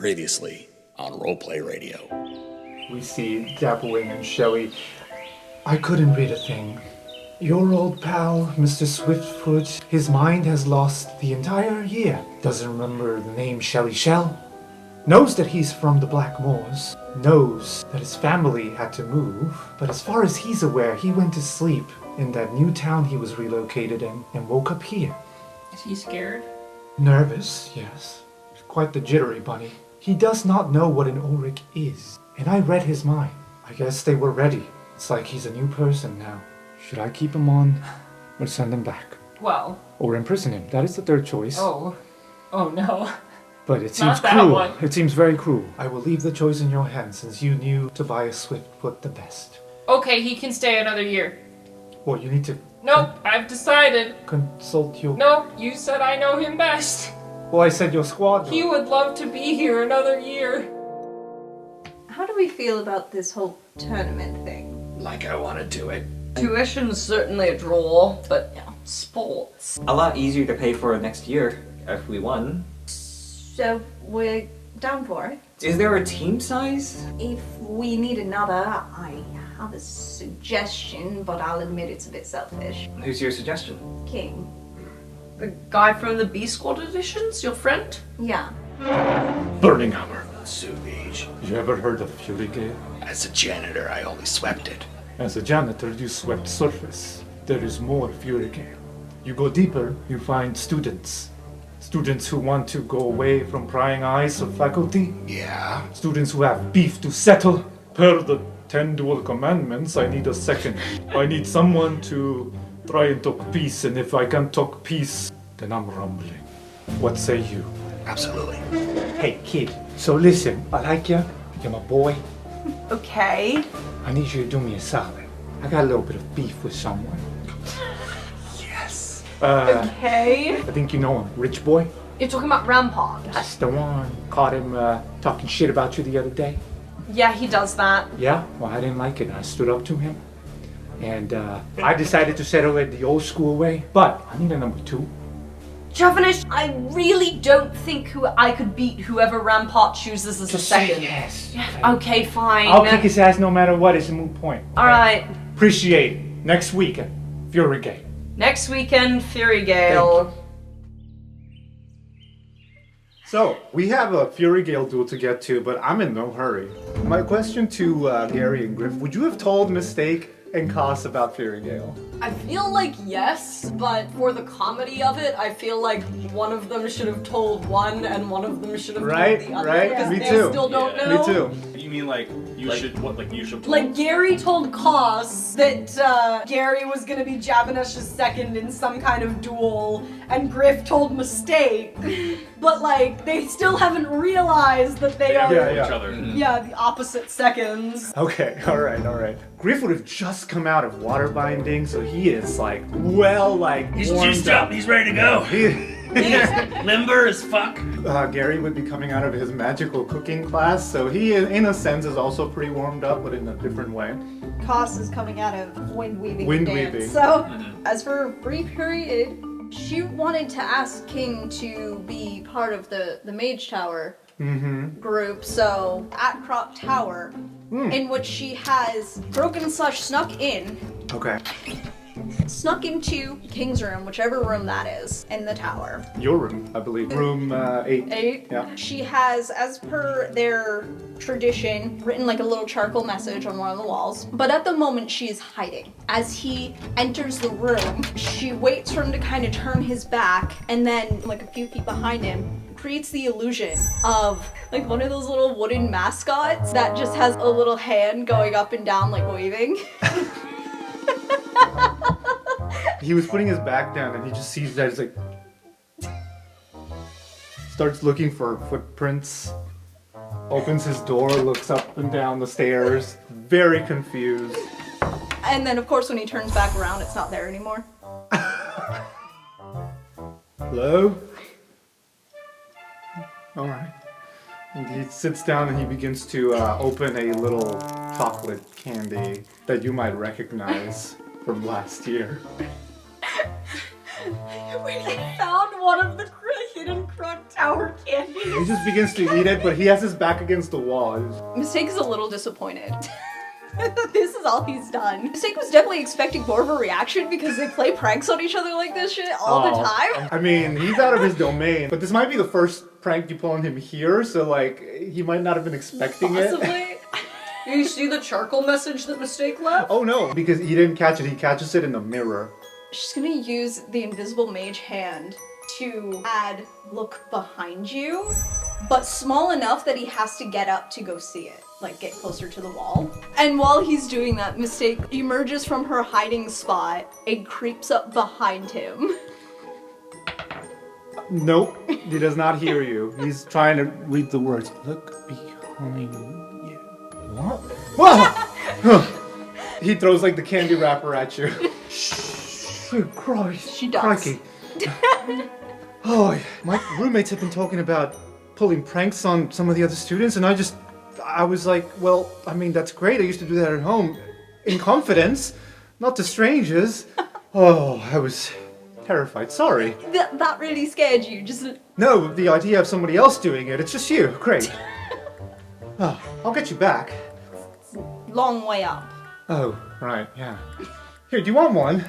Previously on Roleplay Radio. We see Dappling and Shelly. I couldn't read a thing. Your old pal, Mr. Swiftfoot, his mind has lost the entire year. Doesn't remember the name Shelly Shell. Knows that he's from the Black Moors. Knows that his family had to move. But as far as he's aware, he went to sleep in that new town he was relocated in and woke up here. Is he scared? Nervous, yes. Quite the jittery bunny. He does not know what an Ulrich is. And I read his mind. I guess they were ready. It's like he's a new person now. Should I keep him on or send him back? Well. Or imprison him? That is the third choice. Oh no. But it seems cruel. It seems very cruel. I will leave the choice in your hands since you knew Tobias Swiftfoot the best. Okay, he can stay another year. Well, you need to... Nope, I've decided. Consult your... Nope, you said I know him best. Well, I said your squad. He would love to be here another year. How do we feel about this whole tournament thing? Like I want to do it. Tuition's certainly a draw, but yeah, sports. A lot easier to pay for next year if we won. So we're down for it. Is there a team size? If we need another, I have a suggestion, but I'll admit it's a bit selfish. Who's your suggestion? King. The guy from the B Squad editions, your friend? Yeah. Burning Hammer. Sooviij. You ever heard of Furygale? As a janitor, I only swept it. As a janitor, you swept surface. There is more Furygale. You go deeper, you find students. Students who want to go away from prying eyes of faculty. Yeah? Students who have beef to settle. Per the 10 Duel Commandments, I need a second. I need someone to try and talk peace, and if I can't talk peace, then I'm rumbling. What say you? Absolutely. Hey, kid. So listen, I like you. You're my boy. Okay. I need you to do me a solid. I got a little bit of beef with someone. Yes. Okay. I think you know him. Rich boy? You're talking about Rampart? That's the one. Caught him talking shit about you the other day. Yeah, he does that. Yeah? Well, I didn't like it. I stood up to him. And I decided to settle it the old school way. But I need a number 2. Javenesh, I really don't think I could beat whoever Rampart chooses as Just a second. say yes. Okay, fine. I'll kick his ass no matter what. It's a moot point. Alright. Appreciate it. Next week, Furygale. Next weekend, Furygale. So, we have a Furygale duel to get to, but I'm in no hurry. My question to Gary and Griff, would you have told Mistake and Koss about Furygale? I feel like yes, but for the comedy of it, I feel like one of them should have told one and one of them should have told the other. Right? Because Me they too. still don't know. Me too. You mean like you should told? Like Gary told Koss that Gary was gonna be Javenesh's second in some kind of duel, and Griff told Mistake, but like they still haven't realized that they are each other. the opposite seconds. Okay, alright. Griff would have just come out of water binding, so he is He's warmed juiced up. He's ready to go. He- Limber as fuck. Gary would be coming out of his magical cooking class, so he, in a sense, is also pretty warmed up, but in a different way. Koss is coming out of wind weaving. Wind dance. weaving. So, as for a brief period, she wanted to ask King to be part of the Mage Tower group. So, at Crop Tower, in which she has broken/snuck in. Okay. Snuck into King's room, whichever room that is, in the tower. Your room, I believe. Room 8. 8? Yeah. She has, as per their tradition, written like a little charcoal message on one of the walls. But at the moment, she is hiding. As he enters the room, she waits for him to kind of turn his back, and then, like a few feet behind him, creates the illusion of like one of those little wooden mascots that just has a little hand going up and down, like waving. He was putting his back down and he just sees that. He's like, starts looking for footprints, opens his door, looks up and down the stairs, very confused. And then, of course, when he turns back around, it's not there anymore. Hello? Alright. And he sits down and he begins to open a little chocolate candy that you might recognize from last year. When he found one of the hidden Crook Tower candies, He just begins to eat it, but he has his back against the wall. Mistake is a little disappointed. This is all he's done. Mistake was definitely expecting more of a reaction because they play pranks on each other like this shit all the time. I mean, he's out of his domain, but this might be the first prank you pull on him here, so like, he might not have been expecting it. Possibly. You see the charcoal message that Mistake left? Oh no, because he didn't catch it, he catches it in the mirror. She's gonna use the invisible mage hand to add look behind you, but small enough that he has to get up to go see it, like get closer to the wall. And while he's doing that, Mistake emerges from her hiding spot and creeps up behind him. Nope, he does not hear you. He's trying to read the words. Look behind you. What? Whoa! He throws like the candy wrapper at you. Shoot, Christ. She does. Crikey. Oh, my roommates have been talking about pulling pranks on some of the other students, and I was like, well, I mean, that's great. I used to do that at home in confidence, not to strangers. Oh, I was terrified. Sorry. That really scared you, just... No, the idea of somebody else doing it. It's just you. Great. Oh, I'll get you back. long way up. Oh, right, yeah. Here, do you want one?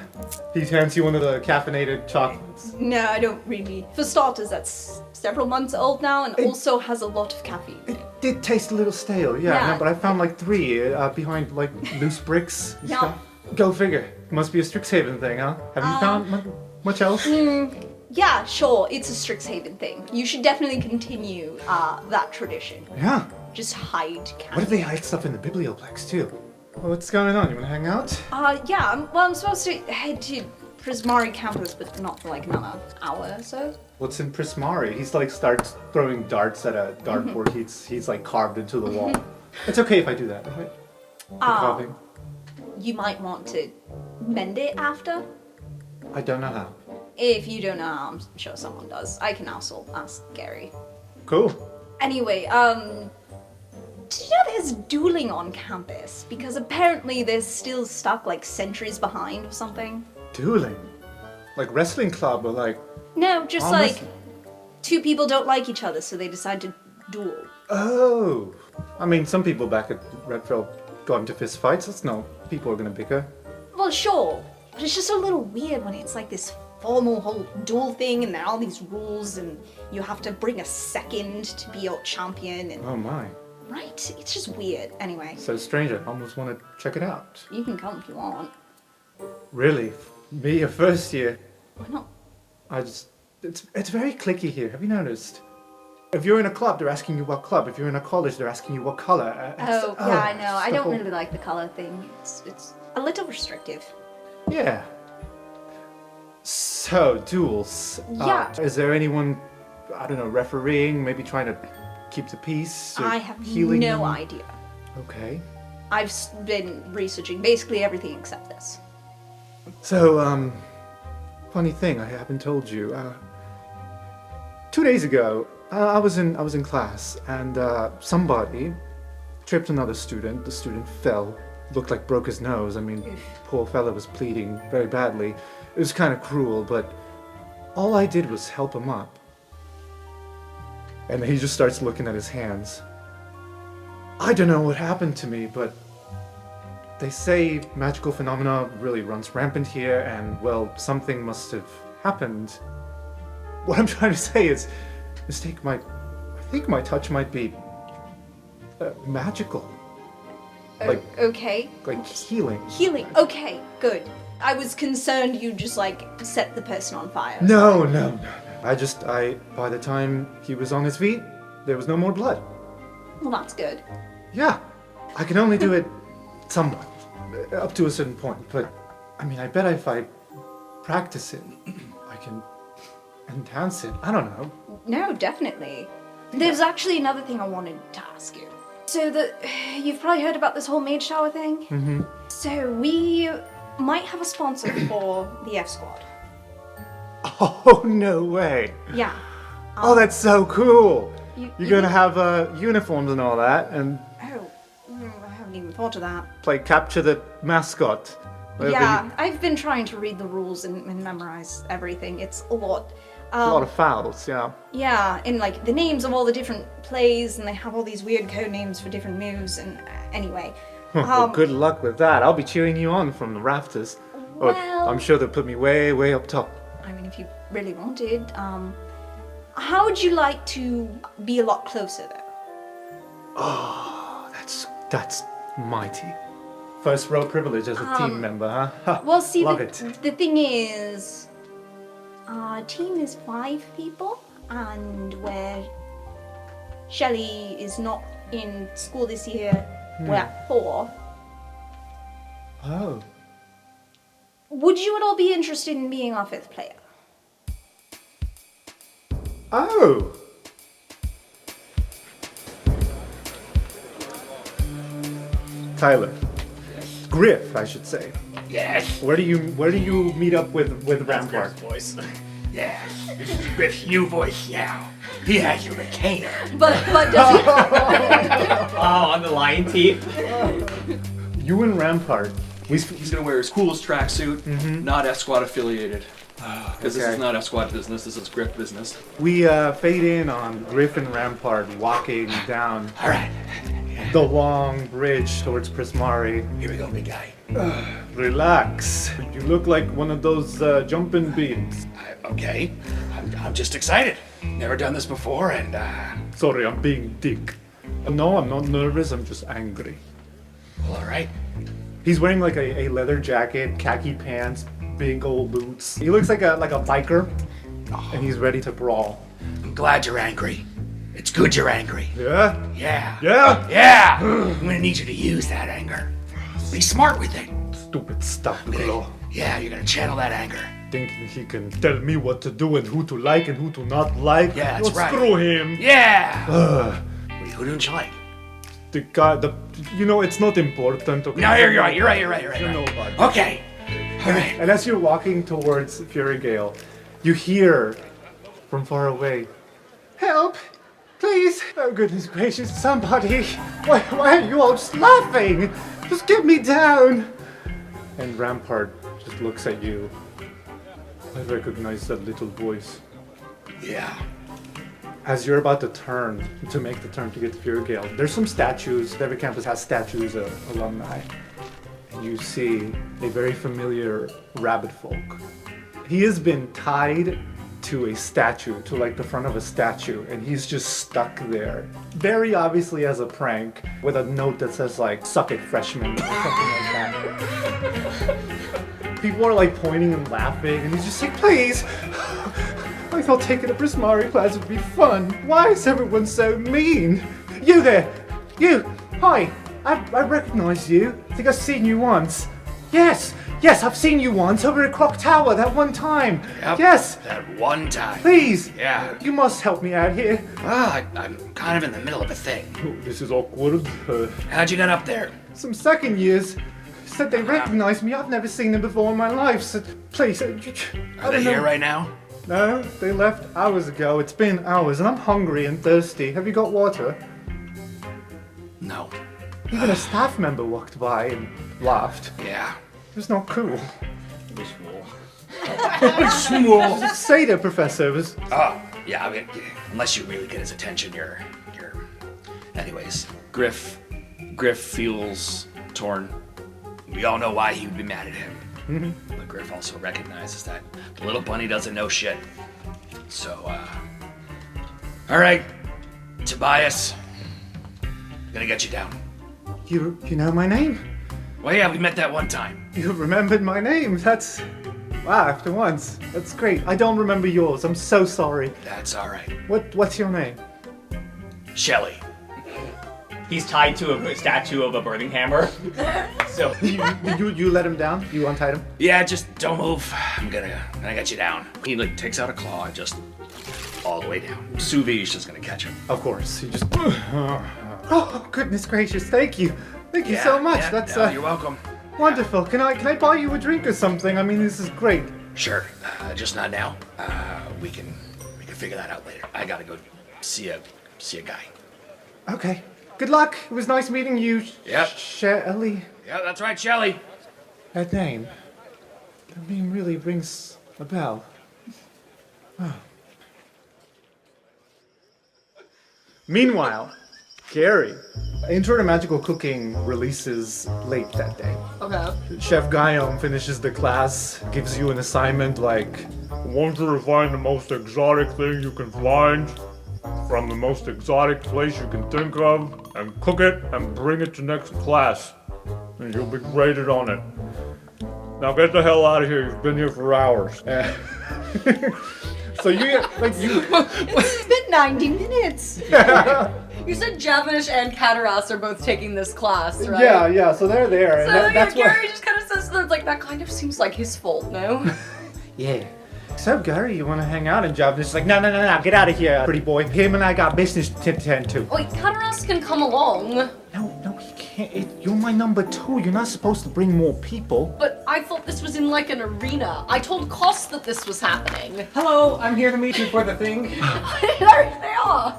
He hands you one of the caffeinated chocolates. No, I don't really. For starters, that's several months old now and also has a lot of caffeine. It did taste a little stale, yeah. No, but I found like 3 behind like loose bricks and stuff. Go figure. It must be a Strixhaven thing, huh? Have you found much else? Yeah, sure, it's a Strixhaven thing. You should definitely continue that tradition. Yeah. Just hide caffeine. What if they hide stuff in the biblioplex too? Well, what's going on? You want to hang out? Yeah, I'm supposed to head to Prismari campus, but not for like another hour or so. What's in Prismari? He's like starts throwing darts at a dartboard. He's like carved into the wall. It's okay if I do that, right? Carving. You might want to mend it after. I don't know how. If you don't know how, I'm sure someone does. I can also ask Gary. Cool. Anyway, did you know there's dueling on campus? Because apparently they're still stuck like centuries behind or something. Dueling? Like wrestling club or like... No, just like 2 people don't like each other, so they decide to duel. Oh. I mean, some people back at Redfield got into fist fights. That's no, people are gonna bicker. Well, sure, but it's just a little weird when it's like this formal whole duel thing and there are all these rules and you have to bring a second to be your champion and... Oh my. Right? It's just weird. Anyway. So strange, I almost want to check it out. You can come if you want. Really? Me, a first year? Why not? It's very cliquey here, have you noticed? If you're in a club, they're asking you what club. If you're in a college, they're asking you what color. Yeah, I know. I don't really like the color thing. It's a little restrictive. Yeah. So, duels. Yeah. Is there anyone, I don't know, refereeing, maybe trying to keep the peace? I have healing no them? idea. Okay. I've been researching basically everything except this. So, funny thing, I haven't told you. 2 days ago, I was in class, and somebody tripped another student. The student fell, looked like broke his nose. I mean, poor fella was bleeding very badly. It was kind of cruel, but all I did was help him up. And he just starts looking at his hands. I don't know what happened to me, but they say magical phenomena really runs rampant here, and, well, something must have happened. What I'm trying to say is, I think my touch might be magical. Okay. Like healing. Healing. Okay, good. I was concerned you just like set the person on fire. No. By the time he was on his feet, there was no more blood. Well, that's good. Yeah. I can only do it somewhat, up to a certain point, but, I mean, I bet if I practice it, I can enhance it. I don't know. No, definitely. There's actually another thing I wanted to ask you. So you've probably heard about this whole mage tower thing? Mm-hmm. So we might have a sponsor for the F squad. Oh, no way. Yeah. Oh, that's so cool. You're gonna think- have uniforms and all that, and Oh, I haven't even thought of that. play capture the mascot. Yeah, I've been trying to read the rules and memorize everything. It's a lot. A lot of fouls, yeah. Yeah, and like the names of all the different plays, and they have all these weird code names for different moves. And anyway, Well, good luck with that. I'll be cheering you on from the rafters. Well- I'm sure they'll put me way, way up top. I mean, if you really wanted, how would you like to be a lot closer though? Oh, that's mighty. First row privilege as a team member, huh? Ha, Well, see, love the it. thing is, our team is 5 people, and where Shelley is not in school this year, we're at 4. Oh. Would you at all be interested in being our 5th player? Oh. Tyler. Griff, I should say. Yes. Where do you meet up with Rampart? voice. Yeah. This is Griff's new voice now. He has your retainer. But does he... Oh, on the lion teeth. You and Rampart. He's gonna wear his coolest tracksuit, not F Squad affiliated. Because this Okay. is not F Squad business, this is Griff business. We fade in on Griff and Rampart walking down All right. the long bridge towards Prismari. Here we go, big guy. Relax. You look like one of those jumping beans. Okay. I'm just excited. Never done this before, and Sorry, I'm being dick. No, I'm not nervous, I'm just angry. well, all right. He's wearing like a leather jacket, khaki pants, big old boots. He looks like a biker, and he's ready to brawl. I'm glad you're angry. It's good you're angry. Yeah? Yeah. Yeah? Yeah. I'm gonna need you to use that anger. Be smart with it. Stupid Stoutclaw. Yeah, you're gonna channel that anger. Thinking he can tell me what to do and who to like and who to not like. Yeah, that's Well, right. Screw him. Yeah. Ugh. Who don't you like? The guy, it's not important. Okay? No, you're right. You're right. You know about it. Okay. All right. And as you're walking towards Furygale, you hear from far away, "Help! Please! Oh goodness gracious, somebody! Why are you all just laughing? Just get me down!" And Rampart just looks at you. I recognize that little voice. Yeah. As you're about to make the turn to get to Furygale, there's some statues. Every campus has statues of alumni. And you see a very familiar rabbit folk. He has been tied to a statue, to like the front of a statue, and he's just stuck there. Very obviously as a prank, with a note that says like, "Suck it, freshman," or something like that. People are like pointing and laughing, and he's just like, "Please! I thought taking a Prismari class would be fun. Why is everyone so mean? You there! You! Hi! I recognize you. I think I've seen you once. Yes! Yes, I've seen you once over at Clock Tower that one time. Yep. Yes! That one time. Please! Yeah. You must help me out here. Well, I'm kind of in the middle of a thing. Oh, this is awkward. How'd you get up there? Some second years said they recognize me. I've never seen them before in my life. So please, I Are they don't know. here right now? No, they left hours ago. It's been hours, and I'm hungry and thirsty. Have you got water? No. Even a staff member walked by and laughed. Yeah. It was not cool. Small. Just say that, Professor. It was... Oh, yeah, I mean, unless you really get his attention, you're... Anyways, Griff feels torn. We all know why he would be mad at him. But Griff also recognizes that the little bunny doesn't know shit. So, all right, Tobias, gonna get you down. You know my name? Well, yeah, we met that one time. You remembered my name. That's... Wow, after once. That's great. I don't remember yours. I'm so sorry. That's all right. What's your name? Shelley. He's tied to a statue of a burning hammer. So You let him down? You untied him? Yeah, just don't move. I'm gonna get you down. He like takes out a claw and just all the way down. Sooviij's just gonna catch him. Of course. He just... Oh, goodness gracious. Thank you. Thank you so much. Yeah, That's no, you're welcome. wonderful. Can I buy you a drink or something? I mean, this is great. Sure, just not now. We can figure that out later. I gotta go see a guy. Okay. Good luck. It was nice meeting you. Yep. Shelley. Yeah, that's right, Shelley. That name really rings a bell. Oh. Meanwhile, Gary, Intro to Magical Cooking releases late that day. Okay. Chef Guillaume finishes the class, gives you an assignment like, I want you to find the most exotic thing you can find from the most exotic place you can think of, and cook it and bring it to next class. And you'll be graded on it. Now get the hell out of here, you've been here for hours. So you get, like, It's been 90 minutes. You said Javenesh and Kataras are both taking this class, right? Yeah, so they're there. So and that's Gary just kind of says that, like, that kind of seems like his fault, no? Yeah. So Gary, you want to hang out? And Javenesh is like, no, get out of here, pretty boy. Him and I got business to tend to. Wait, Kataras can come along. No, he can't. You're my number 2. You're not supposed to bring more people. But I thought this was in, like, an arena. I told Koss that this was happening. Hello, I'm here to meet you for the thing. There they are.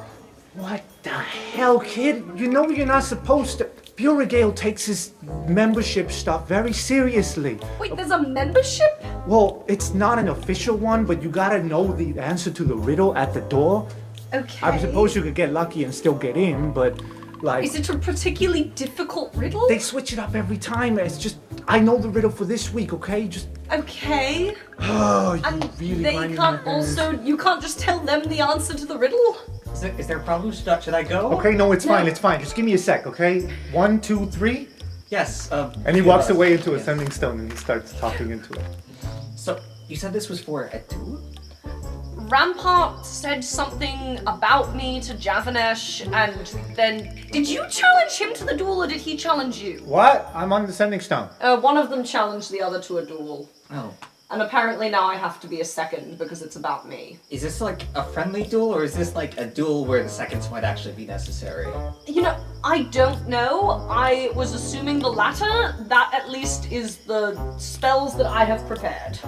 What the hell, kid? You know you're not supposed to. Furygale takes his membership stuff very seriously. Wait, there's a membership? Well, it's not an official one, but you gotta know the answer to the riddle at the door. Okay. I suppose you could get lucky and still get in, but like... Is it a particularly difficult riddle? They switch it up every time. It's just, I know the riddle for this week, okay? Just... Okay. Oh, you And really they grinding can't my gears. also, you can't just tell them the answer to the riddle? Is there a problem? Should I go? Okay, no, it's fine. Just give me a sec, okay? 1, 2, 3. Yes. And he walks away into a sending stone and he starts talking into it. So, you said this was for a duel? Rampart said something about me to Javenesh, and then... Did you challenge him to the duel, or did he challenge you? What? I'm on the sending stone. One of them challenged the other to a duel. Oh. And apparently now I have to be a second, because it's about me. Is this like a friendly duel, or is this like a duel where the seconds might actually be necessary? You know, I don't know. I was assuming the latter. That at least is the spells that I have prepared.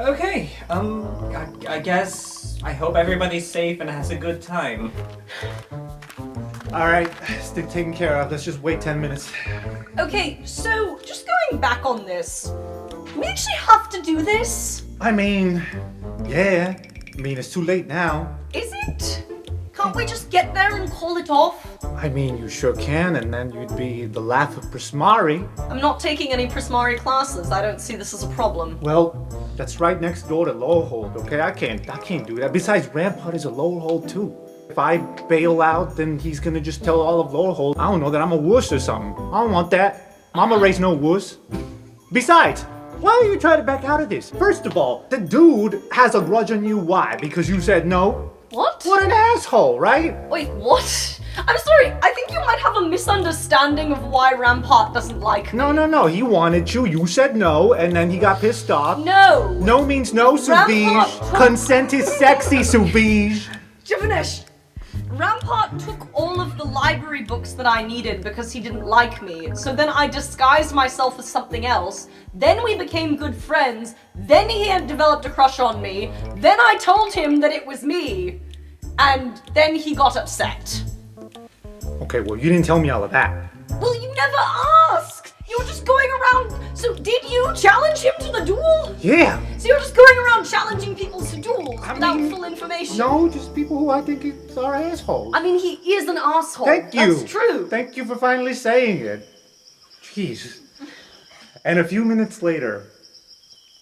Okay, I guess I hope everybody's safe and has a good time. Alright, stick taken care of. Let's just wait 10 minutes. Okay, so just going back on this, we actually have to do this? I mean, yeah. It's too late now. Is it? Can't we just get there and call it off? I mean, you sure can, and then you'd be the laugh of Prismari. I'm not taking any Prismari classes. I don't see this as a problem. Well, that's right next door to Lowerhold, okay? I can't do that. Besides, Rampart is a Lowerhold too. If I bail out, then he's gonna just tell all of Lowerhold, I don't know, that I'm a wuss or something. I don't want that. Mama raised no wuss. Besides, why are you trying to back out of this? First of all, the dude has a grudge on you. Why? Because you said no? What? What an asshole, right? Wait, what? I'm sorry, I think you might have a misunderstanding of why Rampart doesn't like me. No, he wanted you said no, and then he got pissed off. No! No means no, Sooviij. Rampart- Consent is sexy, Sooviij. Javenesh! Rampart took all of the library books that I needed because he didn't like me. So then I disguised myself as something else. Then we became good friends. Then he had developed a crush on me. Then I told him that it was me. And then he got upset. Okay, well, you didn't tell me all of that. Well, you never asked! You were just going around... So did you challenge him to the duel? Yeah. So you're just going around challenging people to duels I without mean, full information? No, just people who I think are assholes. I mean, he is an asshole. Thank you. That's true. Thank you for finally saying it. Jeez. And a few minutes later,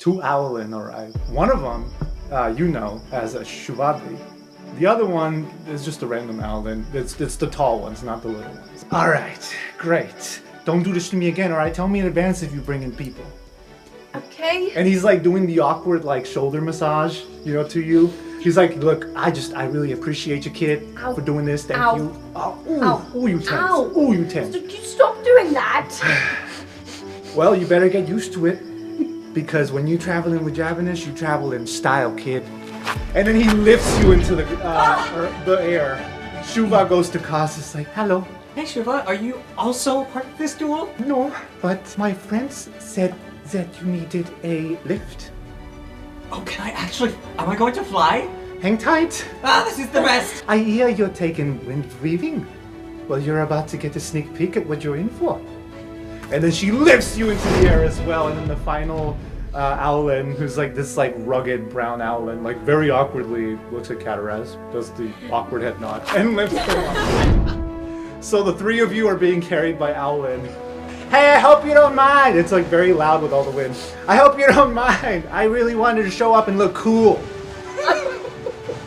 2 Owlin arrive. One of them, as a Shuvadri. The other one is just a random Owlin. It's the tall ones, not the little ones. All right, great. Don't do this to me again, all right? Tell me in advance if you bring in people. Okay. And he's like doing the awkward like shoulder massage, to you. He's like, look, I really appreciate you, kid, Ow. for doing this. Thank Ow. you. Oh, ooh, Ow. ooh, you tense. Ow. Ooh, you tense. You stop doing that. Well, you better get used to it, because when you traveling with Javenesh, you travel in style, kid. And then he lifts you into the air. Shuva goes to Kaz, it's like, hello. Hey Shiva, are you also a part of this duel? No, but my friends said that you needed a lift. Oh, am I going to fly? Hang tight. Ah, this is the best! I hear you're taking wind weaving. Well, you're about to get a sneak peek at what you're in for. And then she lifts you into the air as well, and then the final Allan, who's like this like rugged brown Allan, like very awkwardly looks at Kataraz, does the awkward head nod, and lifts them up. So the three of you are being carried by Allan. Hey, I hope you don't mind. It's like very loud with all the wind. I hope you don't mind. I really wanted to show up and look cool.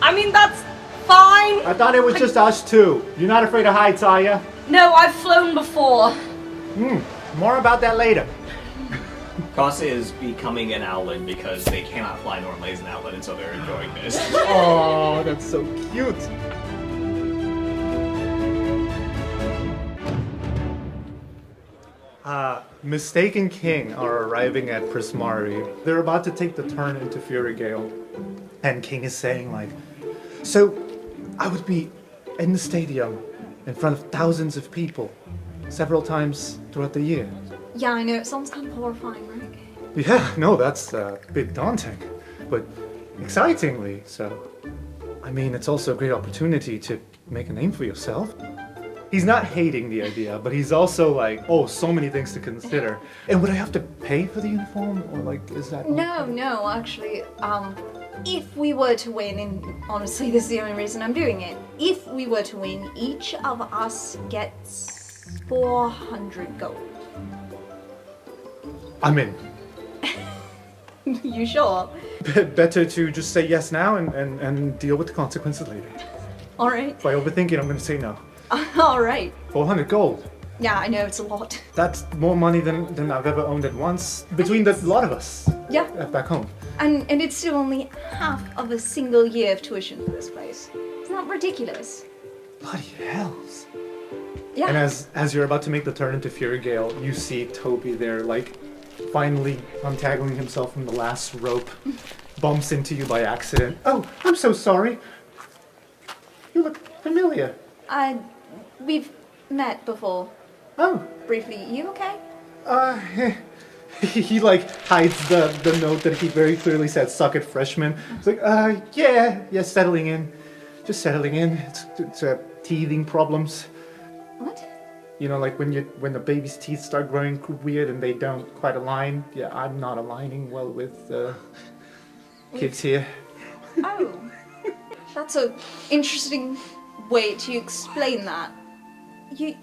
I mean, that's fine. I thought it was just us two. You're not afraid of heights, are you? No, I've flown before. More about that later. Koss is becoming an Allan because they cannot fly normally as an Allan, and so they're enjoying this. Oh, that's so cute. Mistaken King are arriving at Prismari. They're about to take the turn into Furygale. And King is saying like, so I would be in the stadium in front of thousands of people several times throughout the year. Yeah, I know, it sounds kind of horrifying, right? Yeah, no, that's a bit daunting, but excitingly so. I mean, it's also a great opportunity to make a name for yourself. He's not hating the idea, but he's also like, oh, so many things to consider. And would I have to pay for the uniform, or like, is that... No, actually, if we were to win, and honestly, this is the only reason I'm doing it, if we were to win, each of us gets 400 gold. I'm in. You sure? Better to just say yes now and deal with the consequences later. All right. If I overthink it, I'm going to say no. All right. 400 gold. Yeah, I know, it's a lot. That's more money than I've ever owned at once, between the lot of us. Yeah. Back home. And it's still only half of a single year of tuition for this place. Isn't that ridiculous? Bloody hells. Yeah. And as you're about to make the turn into Furygale, you see Toby there, like, finally untangling himself from the last rope, bumps into you by accident. Oh, I'm so sorry. You look familiar. We've met before. Oh. Briefly. You okay? He like hides the note that he very clearly said, suck it, freshman. It's like, yeah, settling in. Just settling in. It's teething problems. What? You know, like when the baby's teeth start growing weird and they don't quite align. Yeah, I'm not aligning well with kids here. Oh. That's a interesting way to explain that. You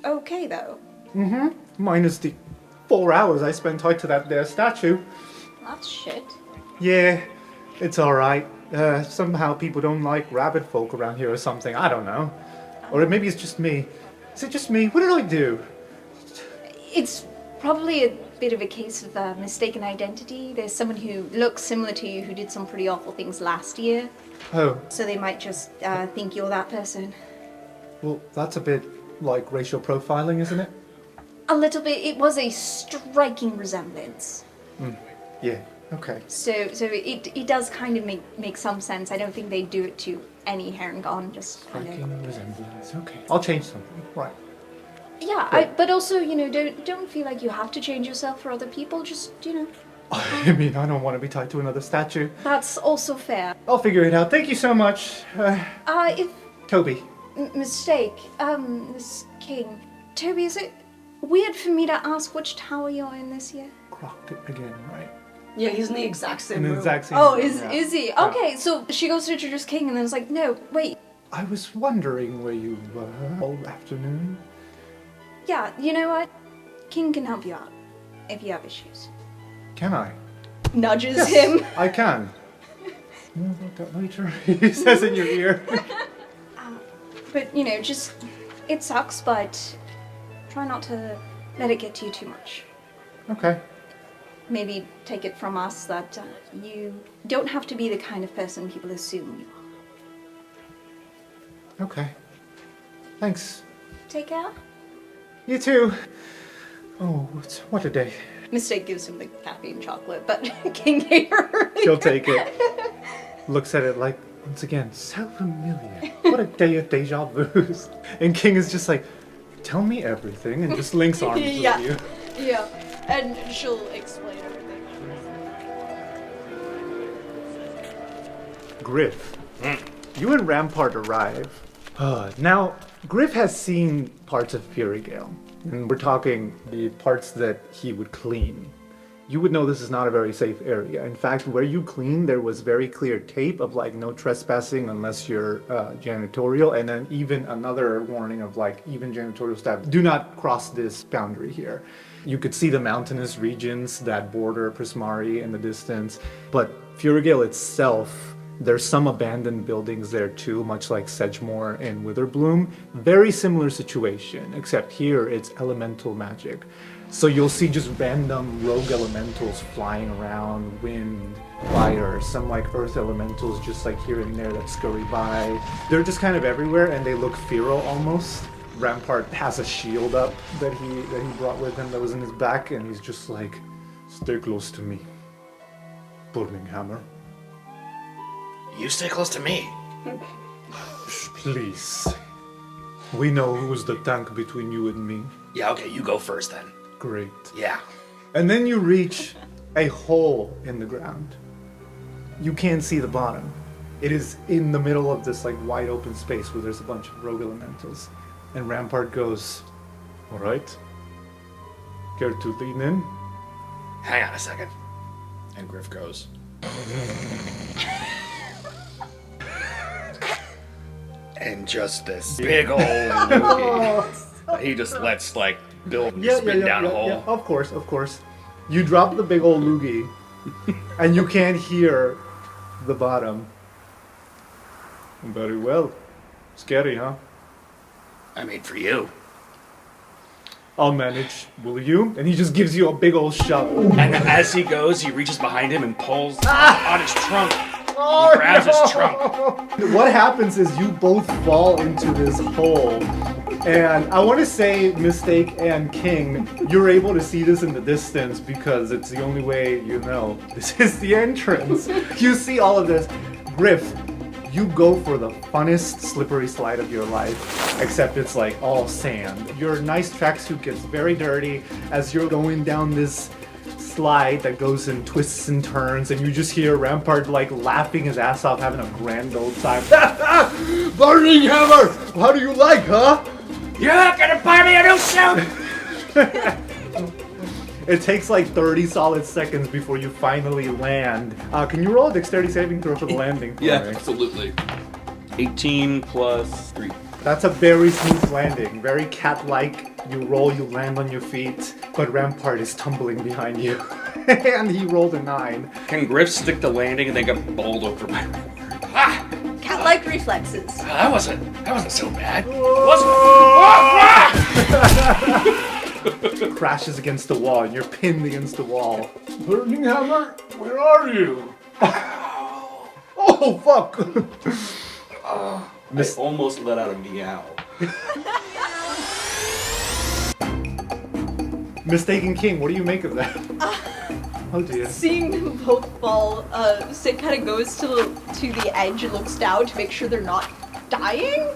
okay though? Mm-hmm. Minus the 4 hours I spent tied to that there statue. That's shit. Yeah, it's alright. Somehow people don't like rabbit folk around here or something. I don't know. Or maybe it's just me. Is it just me? What did I do? It's probably a bit of a case of mistaken identity. There's someone who looks similar to you who did some pretty awful things last year. Oh. So they might just think you're that person. Well, that's a bit like racial profiling, isn't it? A little bit. It was a striking resemblance. Yeah, okay. So it does kind of make some sense. I don't think they do it to any Herringon, just kind of... Striking resemblance, okay. I'll change something, right. Yeah, but also, don't feel like you have to change yourself for other people, just, I mean, I don't want to be tied to another statue. That's also fair. I'll figure it out. Thank you so much. If... Toby. Mistake, Miss King. Toby, is it weird for me to ask which tower you're in this year? Crocked it again, right? Yeah, he's in the exact same In the room. exact same Oh, room, is he? Yeah. Okay, so she goes to introduce King and then it's like, no, wait. I was wondering where you were all afternoon. Yeah, you know what? King can help you out if you have issues. Can I? Nudges him. I can. More about that later, he says in your ear. But, just, it sucks, but try not to let it get to you too much. Okay. Maybe take it from us that you don't have to be the kind of person people assume you are. Okay. Thanks. Take care. You too. Oh, what a day. Mistake gives him the caffeine chocolate, but King gave her. She'll take it. Looks at it like, once again, so familiar. What a day of deja vus. And King is just like, tell me everything, and just links arms with you. Yeah, and she'll explain everything. Griff, you and Rampart arrive. Now, Griff has seen parts of Furygale, and we're talking the parts that he would clean. you would know this is not a very safe area. In fact, where you clean, there was very clear tape of like no trespassing unless you're janitorial, and then even another warning of like even janitorial staff, do not cross this boundary here. You could see the mountainous regions that border Prismari in the distance, but Furygale itself, there's some abandoned buildings there too, much like Sedgemoor and Witherbloom. Very similar situation, except here it's elemental magic. So you'll see just random rogue elementals flying around, wind, fire, some like earth elementals just like here and there that scurry by. They're just kind of everywhere and they look feral almost. Rampart has a shield up that he brought with him that was in his back, and he's just like, stay close to me, Burning Hammer. You stay close to me. Please. We know who's the tank between you and me. Yeah, okay, you go first then. Great. Yeah. And then you reach a hole in the ground. You can't see the bottom. It is in the middle of this like wide open space where there's a bunch of rogue elementals. And Rampart goes, all right, care to lean in? Hang on a second. And Griff goes. And just this big old loogie. He just lets like Bill spin down a hole. Yeah, of course. You drop the big old loogie, and you can't hear the bottom. Very well. Scary, huh? I mean, for you. I'll manage. Will you? And he just gives you a big old shove. And as he goes, he reaches behind him and pulls on his trunk. He grabs his trunk. What happens is you both fall into this hole. And I want to say, Mistake and King, you're able to see this in the distance because it's the only way you know. This is the entrance. You see all of this. Griff, you go for the funnest slippery slide of your life, except it's like all sand. Your nice tracksuit gets very dirty as you're going down this slide that goes in twists and turns, and you just hear Rampart like laughing his ass off, having a grand old time. Burning Hammer! How do you like, huh? You're not gonna buy me a new suit! It takes like 30 solid seconds before you finally land. Can you roll a dexterity saving throw for the landing? For Yeah, me? absolutely. 18 plus 3. That's a very smooth landing, very cat-like. You roll, you land on your feet, but Rampart is tumbling behind you. And he rolled a 9. Can Griff stick the landing and then get bowled over by Ah! Cat-like reflexes. That wasn't so bad. Crashes against the wall, and you're pinned against the wall. Burning Hammer, where are you? Oh, fuck! I almost let out a meow. Mistaken King, what do you make of that? Oh dear. Seeing them both fall, Sid kind of goes to the edge and looks down to make sure they're not dying.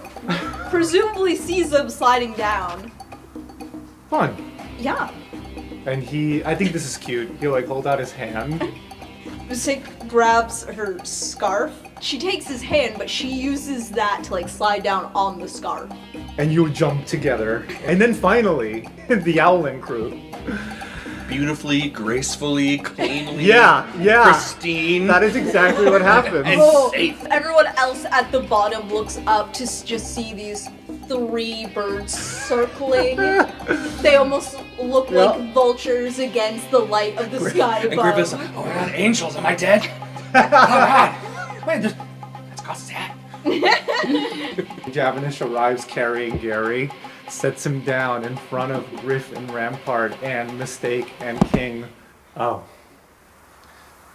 Presumably sees them sliding down. Fun. Yeah. And I think this is cute. He'll like hold out his hand. Sid grabs her scarf. She takes his hand, but she uses that to like slide down on the scarf. And you jump together. And then finally, the Allan crew. Beautifully, gracefully, cleanly, Yeah. pristine. That is exactly what happens. And Oh, safe. everyone else at the bottom looks up to just see these 3 birds circling. They almost look like vultures against the light of the sky And Griff is, above. oh my god, angels, am I dead? Oh god. Wait, that's Gus' hat. Javenesh arrives carrying Gary, sets him down in front of Griff and Rampart and Mistake and King. Oh.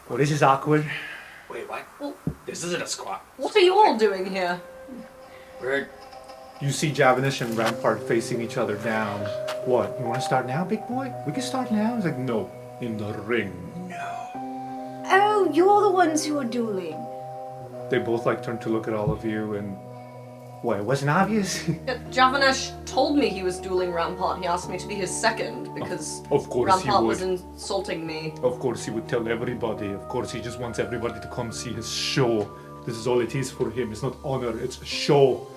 Well, this is awkward. Wait, what? This isn't a squat. What are you all doing here? You see Javenesh and Rampart facing each other down. What, you want to start now, big boy? We can start now? He's like, no, in the ring. Oh, you're the ones who are dueling. They both like turn to look at all of you and... What, it wasn't obvious? Javenesh told me he was dueling Rampart. He asked me to be his second because Of course he Rampart would. was insulting me. Of course he would tell everybody. Of course he just wants everybody to come see his show. This is all it is for him. It's not honor, it's a show.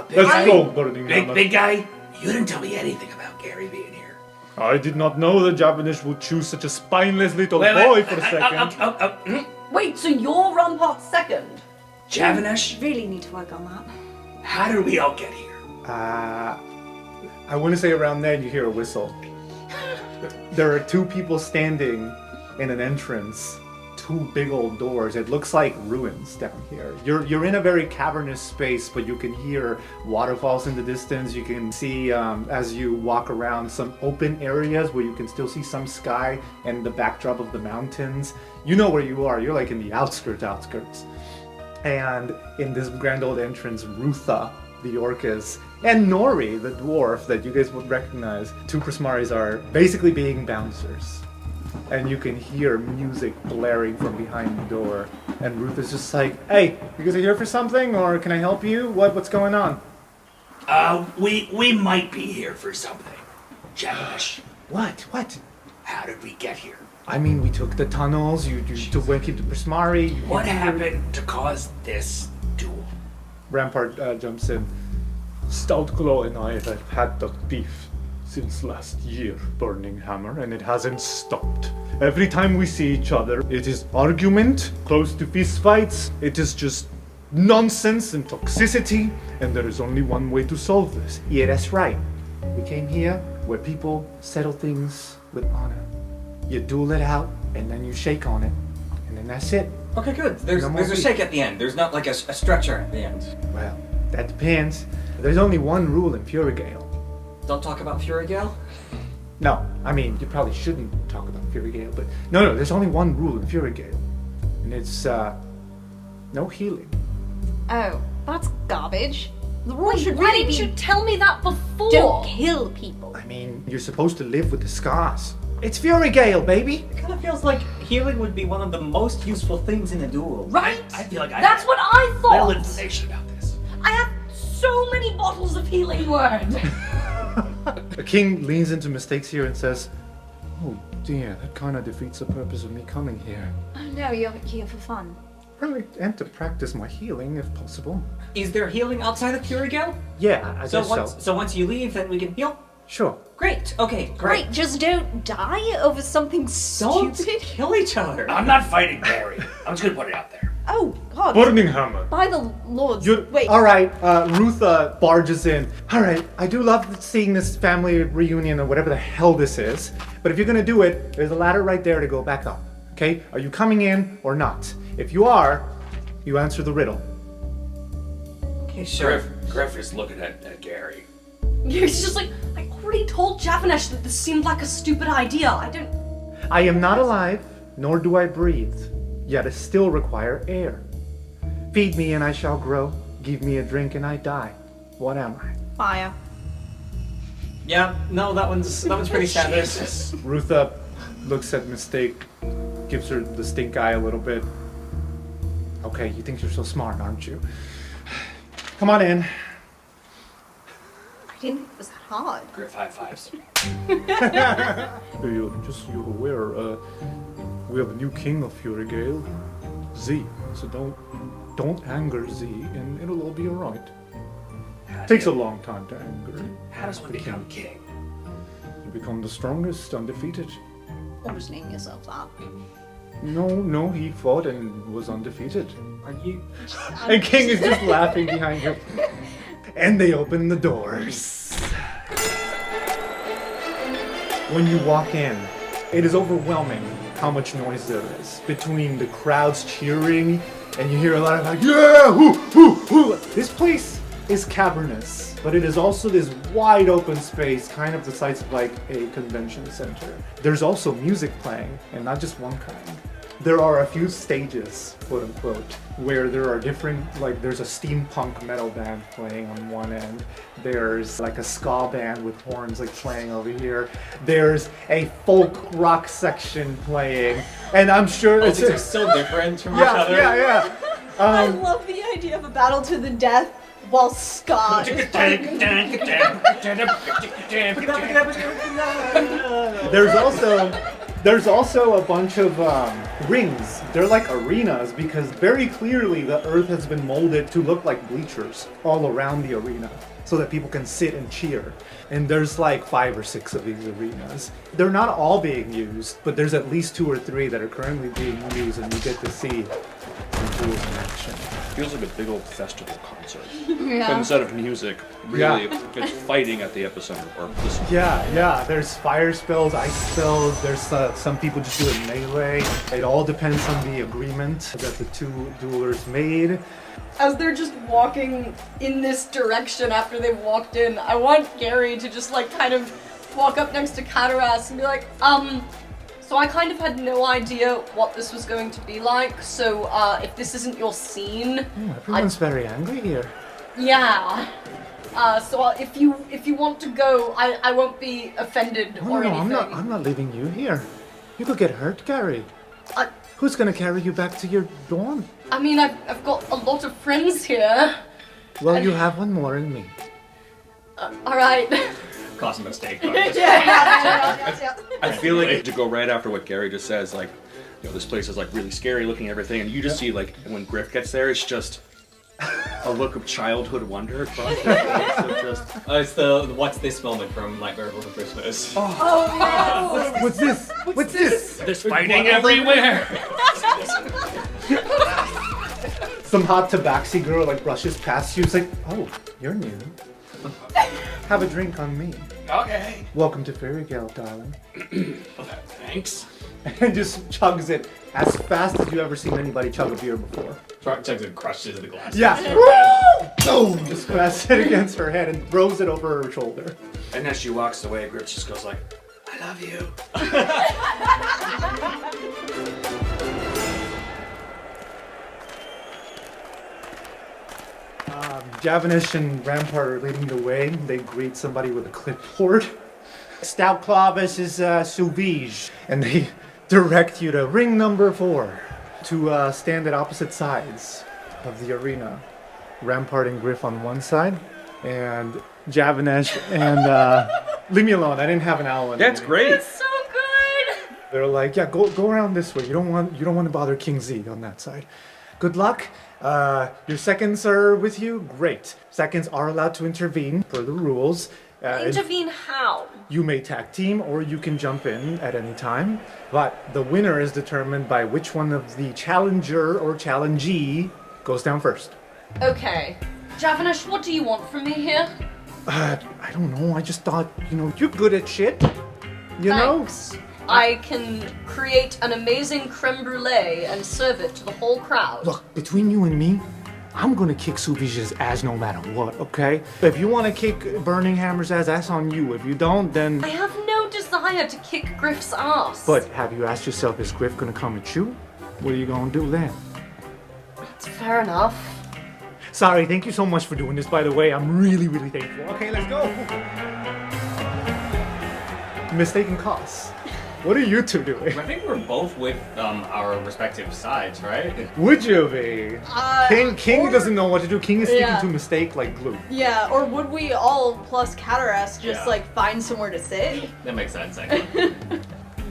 Big Let's guy. go, Burning Hammer. Big guy, you didn't tell me anything about Gary being here. I did not know that Javenesh would choose such a spineless little Wait, boy wait. for a second. Wait, so you're Rampart's second? Javenesh, Really need to work on that. how did we all get here? I want to say around then you hear a whistle. There are two people standing in an entrance. Two big old doors. It looks like ruins down here. You're in a very cavernous space, but you can hear waterfalls in the distance. You can see, as you walk around, some open areas where you can still see some sky and the backdrop of the mountains. You know where you are. You're like in the outskirts. And in this grand old entrance, Rutha, the Orcas, and Nori, the dwarf that you guys would recognize, two Prismaris are basically being bouncers. And you can hear music blaring from behind the door. And Ruth is just like, hey, you guys are here for something? Or can I help you? What's going on? We might be here for something. Javenesh, What? how did we get here? I mean, we took the tunnels, you took away the Prismari. What happened to cause this duel? Rampart jumps in. Stoutclaw and I have had that beef since last year, Burning Hammer, and it hasn't stopped. Every time we see each other, it is argument, close to fist fights. It is just nonsense and toxicity, and there is only one way to solve this. Yeah, that's right. We came here where people settle things with honor. You duel it out, and then you shake on it, and then that's it. Okay, good. There's No more a beef. shake at the end. There's not like a stretcher at the end. Well, that depends. There's only one rule in Furygale. Don't talk about Furygale. No, I mean, you probably shouldn't talk about Furygale, but no, there's only one rule in Furygale. And it's, no healing. Oh, that's garbage. The rule should Why really didn't be you tell me that before? don't kill people. I mean, you're supposed to live with the scars. It's Furygale, baby! It kind of feels like healing would be one of the most useful things in a duel. Right? I feel like I That's have what I little thought. information about this. I have so many bottles of healing word. The king leans into mistakes here and says, oh dear, that kind of defeats the purpose of me coming here. Oh no, you're here for fun. Really, and to practice my healing, if possible. Is there healing outside of Furygale? Yeah, I guess So once you leave, then we can heal? Sure. Great. Okay, great. Great, just don't die over something Don't stupid. kill each other. I'm not fighting Barry. I'm just gonna put it out there. Oh god. Burning Hammer. By the lords. Wait. All right, Rutha barges in. All right, I do love seeing this family reunion or whatever the hell this is. But if you're gonna do it, there's a ladder right there to go back up. Okay? Are you coming in or not? If you are, you answer the riddle. Okay, sure. Griff is looking at Gary. It's just like, I already told Javenesh that this seemed like a stupid idea. I am not alive, nor do I breathe. Yet I still require air. Feed me and I shall grow. Give me a drink and I die. What am I? Fire. Yeah, no, that one's pretty standard. Rutha looks at Mistake, gives her the stink eye a little bit. Okay, you think you're so smart, aren't you? Come on in. I didn't think it was that hard. Griff high fives. Just so you're aware, we have a new king of Furygale, Z. So don't anger Z, and it'll all be alright. Takes a long time to anger. How does one become king? You become the strongest, undefeated. Or just name yourself that. No, he fought and was undefeated. Are you? And King is just laughing behind him. And they open the doors. When you walk in, it is overwhelming how much noise there is. Between the crowds cheering, and you hear a lot of like, yeah, hoo, hoo, hoo. This place is cavernous, but it is also this wide open space, kind of the size of like a convention center. There's also music playing, and not just one kind. There are a few stages, quote unquote, where there are different, like there's a steampunk metal band playing on one end. There's like a ska band with horns like playing over here. There's a folk rock section playing, and I'm sure These are so different from each yeah, other. yeah. I love the idea of a battle to the death while ska is playing. There's also a bunch of rings. They're like arenas because very clearly the earth has been molded to look like bleachers all around the arena so that people can sit and cheer. And there's like 5 or 6 of these arenas. They're not all being used, but there's at least 2 or 3 that are currently being used, and you get to see some duels in action. Feels like a big old festival concert. But Yeah. instead of music, really, it's fighting at the epicenter. Or this. Yeah, there's fire spells, ice spells, there's some people just doing melee. It all depends on the agreement that the 2 duelers made. As they're just walking in this direction after they've walked in, I want Gary to just like kind of walk up next to Kataras and be like, so I kind of had no idea what this was going to be like, so if this isn't your scene, Everyone's very angry here. yeah. So if you want to go, I won't be offended or anything. I'm not leaving you here. You could get hurt, Gary. I- Who's gonna carry you back to your dorm? I mean, I've got a lot of friends here. Well, you have one more in me. All right. Cost a mistake. I feel like to go right after what Gary just says, like, this place is like really scary looking and everything, and you just see like when Griff gets there, it's just a look of childhood wonder across his face. So just It's the what's this moment from Nightmare Before Christmas. What's this? What's this? There's fighting everywhere. Some hot tabaxi girl like brushes past you. It's like, oh, you're new. Have a drink on me. Okay. Welcome to Furygale, darling. Thanks. And just chugs it as fast as you ever seen anybody chug a beer before. Chugs and crushes into the glass. Yeah. Boom! Just crashes it against her head and throws it over her shoulder. And as she walks away, Griff just goes like, I love you. Javenesh and Rampart are leading the way. They greet somebody with a clipboard. Stoutclaw versus Sooviij. And they direct you to ring number 4 to stand at opposite sides of the arena. Rampart and Griff on one side, and Javenesh and leave me alone. I didn't have an Allan. that's great. So good. They're like, yeah, go around this way. You don't want to bother King Z on that side. Good luck. Your seconds are with you. Great. Seconds are allowed to intervene per the rules. Intervene how? You may tag team or you can jump in at any time. But the winner is determined by which one of the challenger or challengee goes down first. Okay. Javenesh, what do you want from me here? I don't know. I just thought, you're good at shit. You know? Thanks. I can create an amazing creme brulee and serve it to the whole crowd. Look, between you and me, I'm gonna kick Sooviij's ass no matter what, okay? If you wanna kick Burning Hammer's ass, that's on you. If you don't, then... I have no desire to kick Griff's ass. But have you asked yourself, is Griff gonna come at you? What are you gonna do then? It's fair enough. Sorry, thank you so much for doing this, by the way. I'm really, really thankful. Okay, let's go. Mistaken costs. What are you two doing? I think we're both with our respective sides, right? Would you be? King doesn't know what to do. King is sticking to mistake like glue. Yeah, or would we all plus Kataras just Yeah. find somewhere to sit? That makes sense, actually.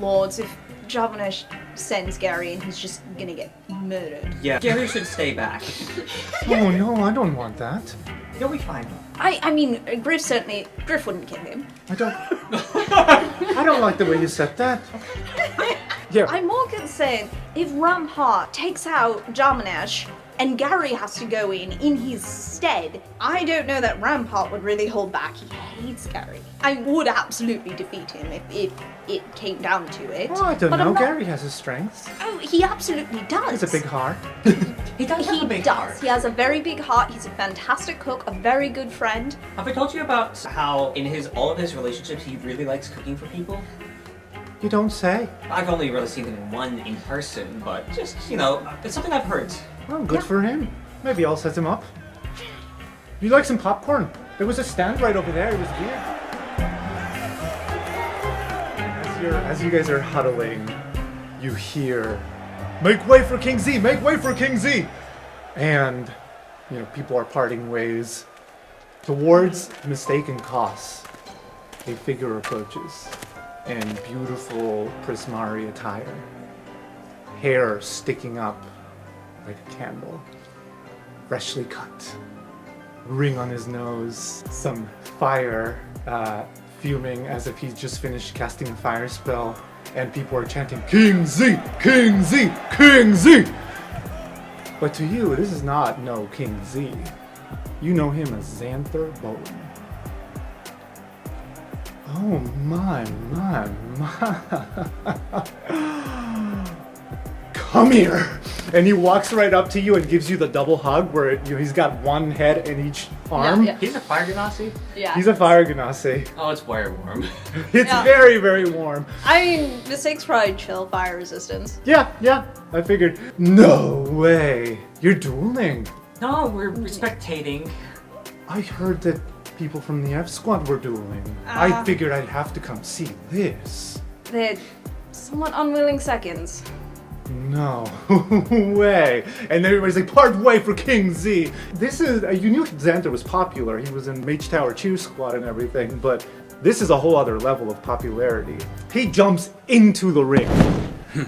Lords, if Javenesh sends Gary and he's just gonna get murdered. Yeah. Gary should stay back. Oh no, I don't want that. You'll be fine. I mean, Griff wouldn't kill him. I don't like the way you said that. Yeah. I'm more concerned if Rampart takes out Javenesh and Gary has to go in his stead. I don't know that Rampart would really hold back. He hates Gary. I would absolutely defeat him if it came down to it. Oh, I don't but know. I'm not- Gary has his strengths. Oh, he absolutely does. He's a big heart. He does have a big heart. He has a very big heart. He's a fantastic cook, a very good friend. Have I told you about how in all of his relationships he really likes cooking for people? You don't say. I've only really seen him in one in person, but just, it's something I've heard. Well, good for him. Maybe I'll set him up. You like some popcorn? There was a stand right over there. It was weird. As you guys are huddling, you hear, "Make way for King Z! Make way for King Z!" And, people are parting ways. Towards Mistaken Costs, a figure approaches in beautiful Prismari attire. hair sticking up like a candle. Freshly cut. Ring on his nose. Some fire fuming as if he's just finished casting a fire spell. And people are chanting, King Z! King Z! King Z! But to you, this is not no King Z. You know him as Xanther Bowen. Oh my. Come here! And he walks right up to you and gives you the double hug where he's got one head in each arm. Yeah. He's a fire genasi? Yeah. He's a fire genasi. Oh, it's very warm. It's Yeah. very, very warm. I mean, Mistake's probably chill fire resistance. Yeah, I figured. No way! You're dueling. No, we're spectating. I heard that people from the F Squad were dueling. I figured I'd have to come see this. They're somewhat unwilling seconds. No way. And everybody's like, part way for King Z. This is, you knew Xanther was popular. He was in Mage Tower Cheer Squad and everything, but this is a whole other level of popularity. He jumps into the ring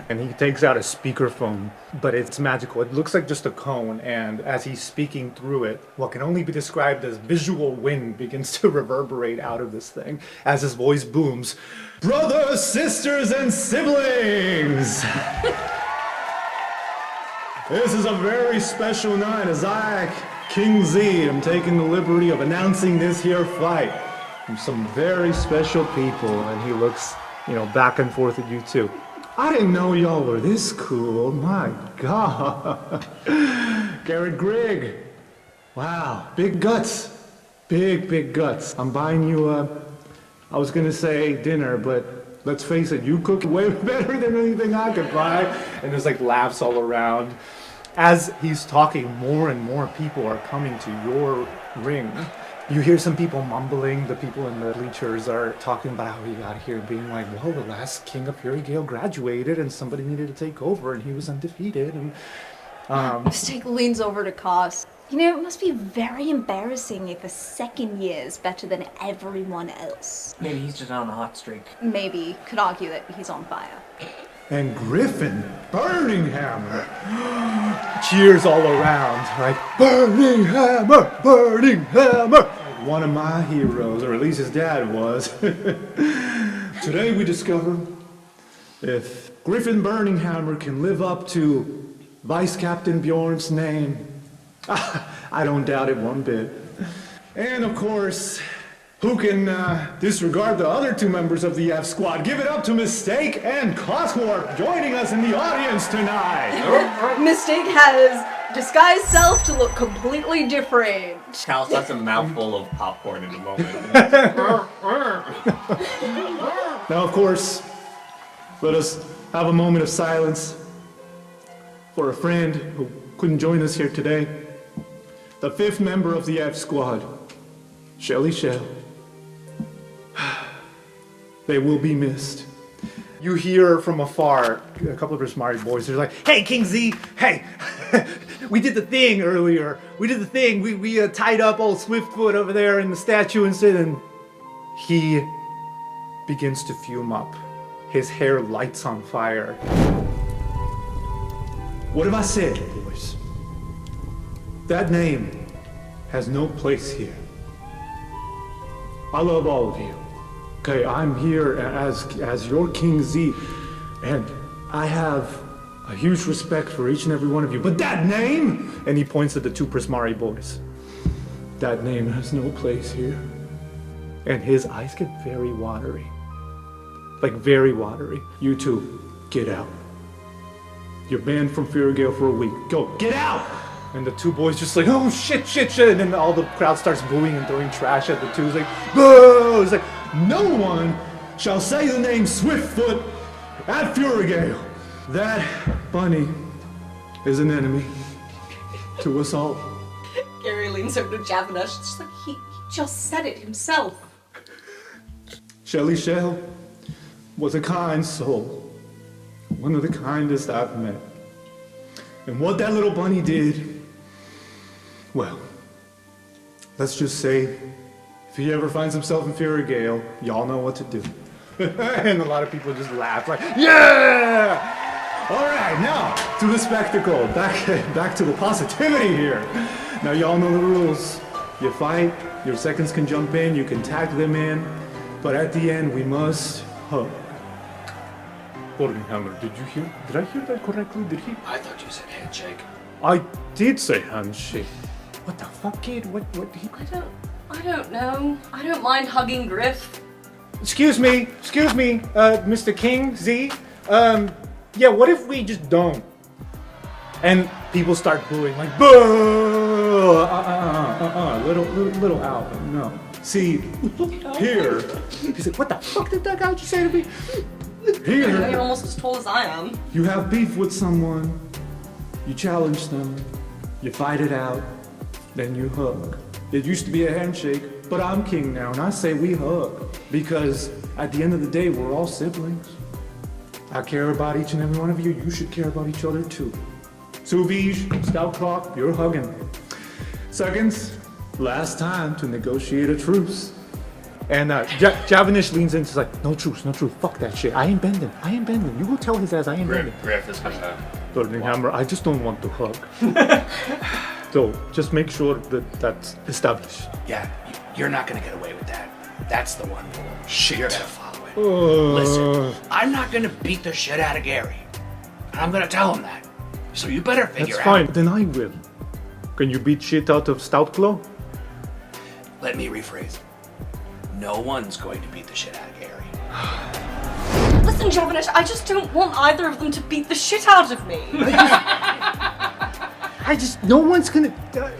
and he takes out a speakerphone, but it's magical. It looks like just a cone, and as he's speaking through it, what can only be described as visual wind begins to reverberate out of this thing as his voice booms. Brothers, sisters, and siblings! This is a very special night as I, King Z, am taking the liberty of announcing this here fight from some very special people. And he looks, back and forth at you too. I didn't know y'all were this cool. My God. Garrett Grigg. Wow. Big guts. Big guts. I'm buying you I was gonna say dinner, but let's face it, you cook way better than anything I could buy. And there's like laughs all around. As he's talking, more and more people are coming to your ring. You hear some people mumbling. The people in the bleachers are talking about how he got here, being like, well, the last king of Furygale graduated and somebody needed to take over and he was undefeated. And Mistake leans over to Cos. It must be very embarrassing if a second year is better than everyone else. Maybe he's just on a hot streak. Maybe. Could argue that he's on fire. And Griffin, Burning Hammer. Cheers all around, right? Burning Hammer, Burning Hammer. One of my heroes, or at least his dad was. Today we discover if Griffin Burning Hammer can live up to Vice Captain Bjorn's name, I don't doubt it one bit. And of course, who can disregard the other two members of the F Squad? Give it up to Mistake and Coswarp joining us in the audience tonight. Mistake has disguised self to look completely different. Cal sucks a mouthful of popcorn in a moment. Now, of course, let us have a moment of silence for a friend who couldn't join us here today. The fifth member of the F Squad, Shelly Shell. They will be missed. You hear from afar a couple of Prismari boys. They're like, "Hey, King Z! Hey, we did the thing earlier. We did the thing. We tied up old Swiftfoot over there in the statue instead." And he begins to fume up. His hair lights on fire. What have I said, boys? That name has no place here. I love all of you. Okay, I'm here as your King Z, and I have a huge respect for each and every one of you. But that name, and he points at the two Prismari boys, that name has no place here. And his eyes get very watery. Like very watery. You two, get out. You're banned from Furygale for a week. Go, get out! And the two boys just like, oh shit. And then all the crowd starts booing and throwing trash at the two. It's like, boo! It's like, no one shall say the name Swiftfoot at Furygale. That bunny is an enemy to us all. Gary leans over to Javenesh. It's just like, he just said it himself. Shelly Shell was a kind soul. One of the kindest I've met. And what that little bunny did, well, let's just say, if he ever finds himself in Furygale, y'all know what to do. And a lot of people just laugh like, yeah! All right, now to the spectacle. Back to the positivity here. Now y'all know the rules. You fight, your seconds can jump in, you can tag them in, but at the end we must hug. Hammer, did I hear that correctly? I thought you said handshake. I did say handshake. What the fuck, kid? What? I don't know. I don't mind hugging Griff. Excuse me, Mr. King, Z. Yeah, what if we just don't? And people start booing, like, boo! Little Alvin, no. See, here, he said, what the fuck did that guy just say to me? You're Here, almost as tall as I am. you have beef with someone, you challenge them, you fight it out, then you hug. It used to be a handshake, but I'm king now, and I say we hug. Because at the end of the day, we're all siblings. I care about each and every one of you. You should care about each other too. Sooviij, Stoutclaw, you're hugging. Seconds, last time to negotiate a truce. And Javenesh leans in and is like, no truce, fuck that shit. I ain't bending. You go tell his ass I ain't bending. Griff is gonna... Hammer, I just don't want to hug. So just make sure that that's established. Yeah, you're not gonna get away with that. That's the one rule. Shit. You're gonna follow it. Listen, I'm not gonna beat the shit out of Gary. And I'm gonna tell him that. So you better figure That's out. fine, then I will. Can you beat shit out of Stoutclaw? Let me rephrase. No one's going to beat the shit out of Gary. Listen, Javenesh, I just don't want either of them to beat the shit out of me. No one's gonna,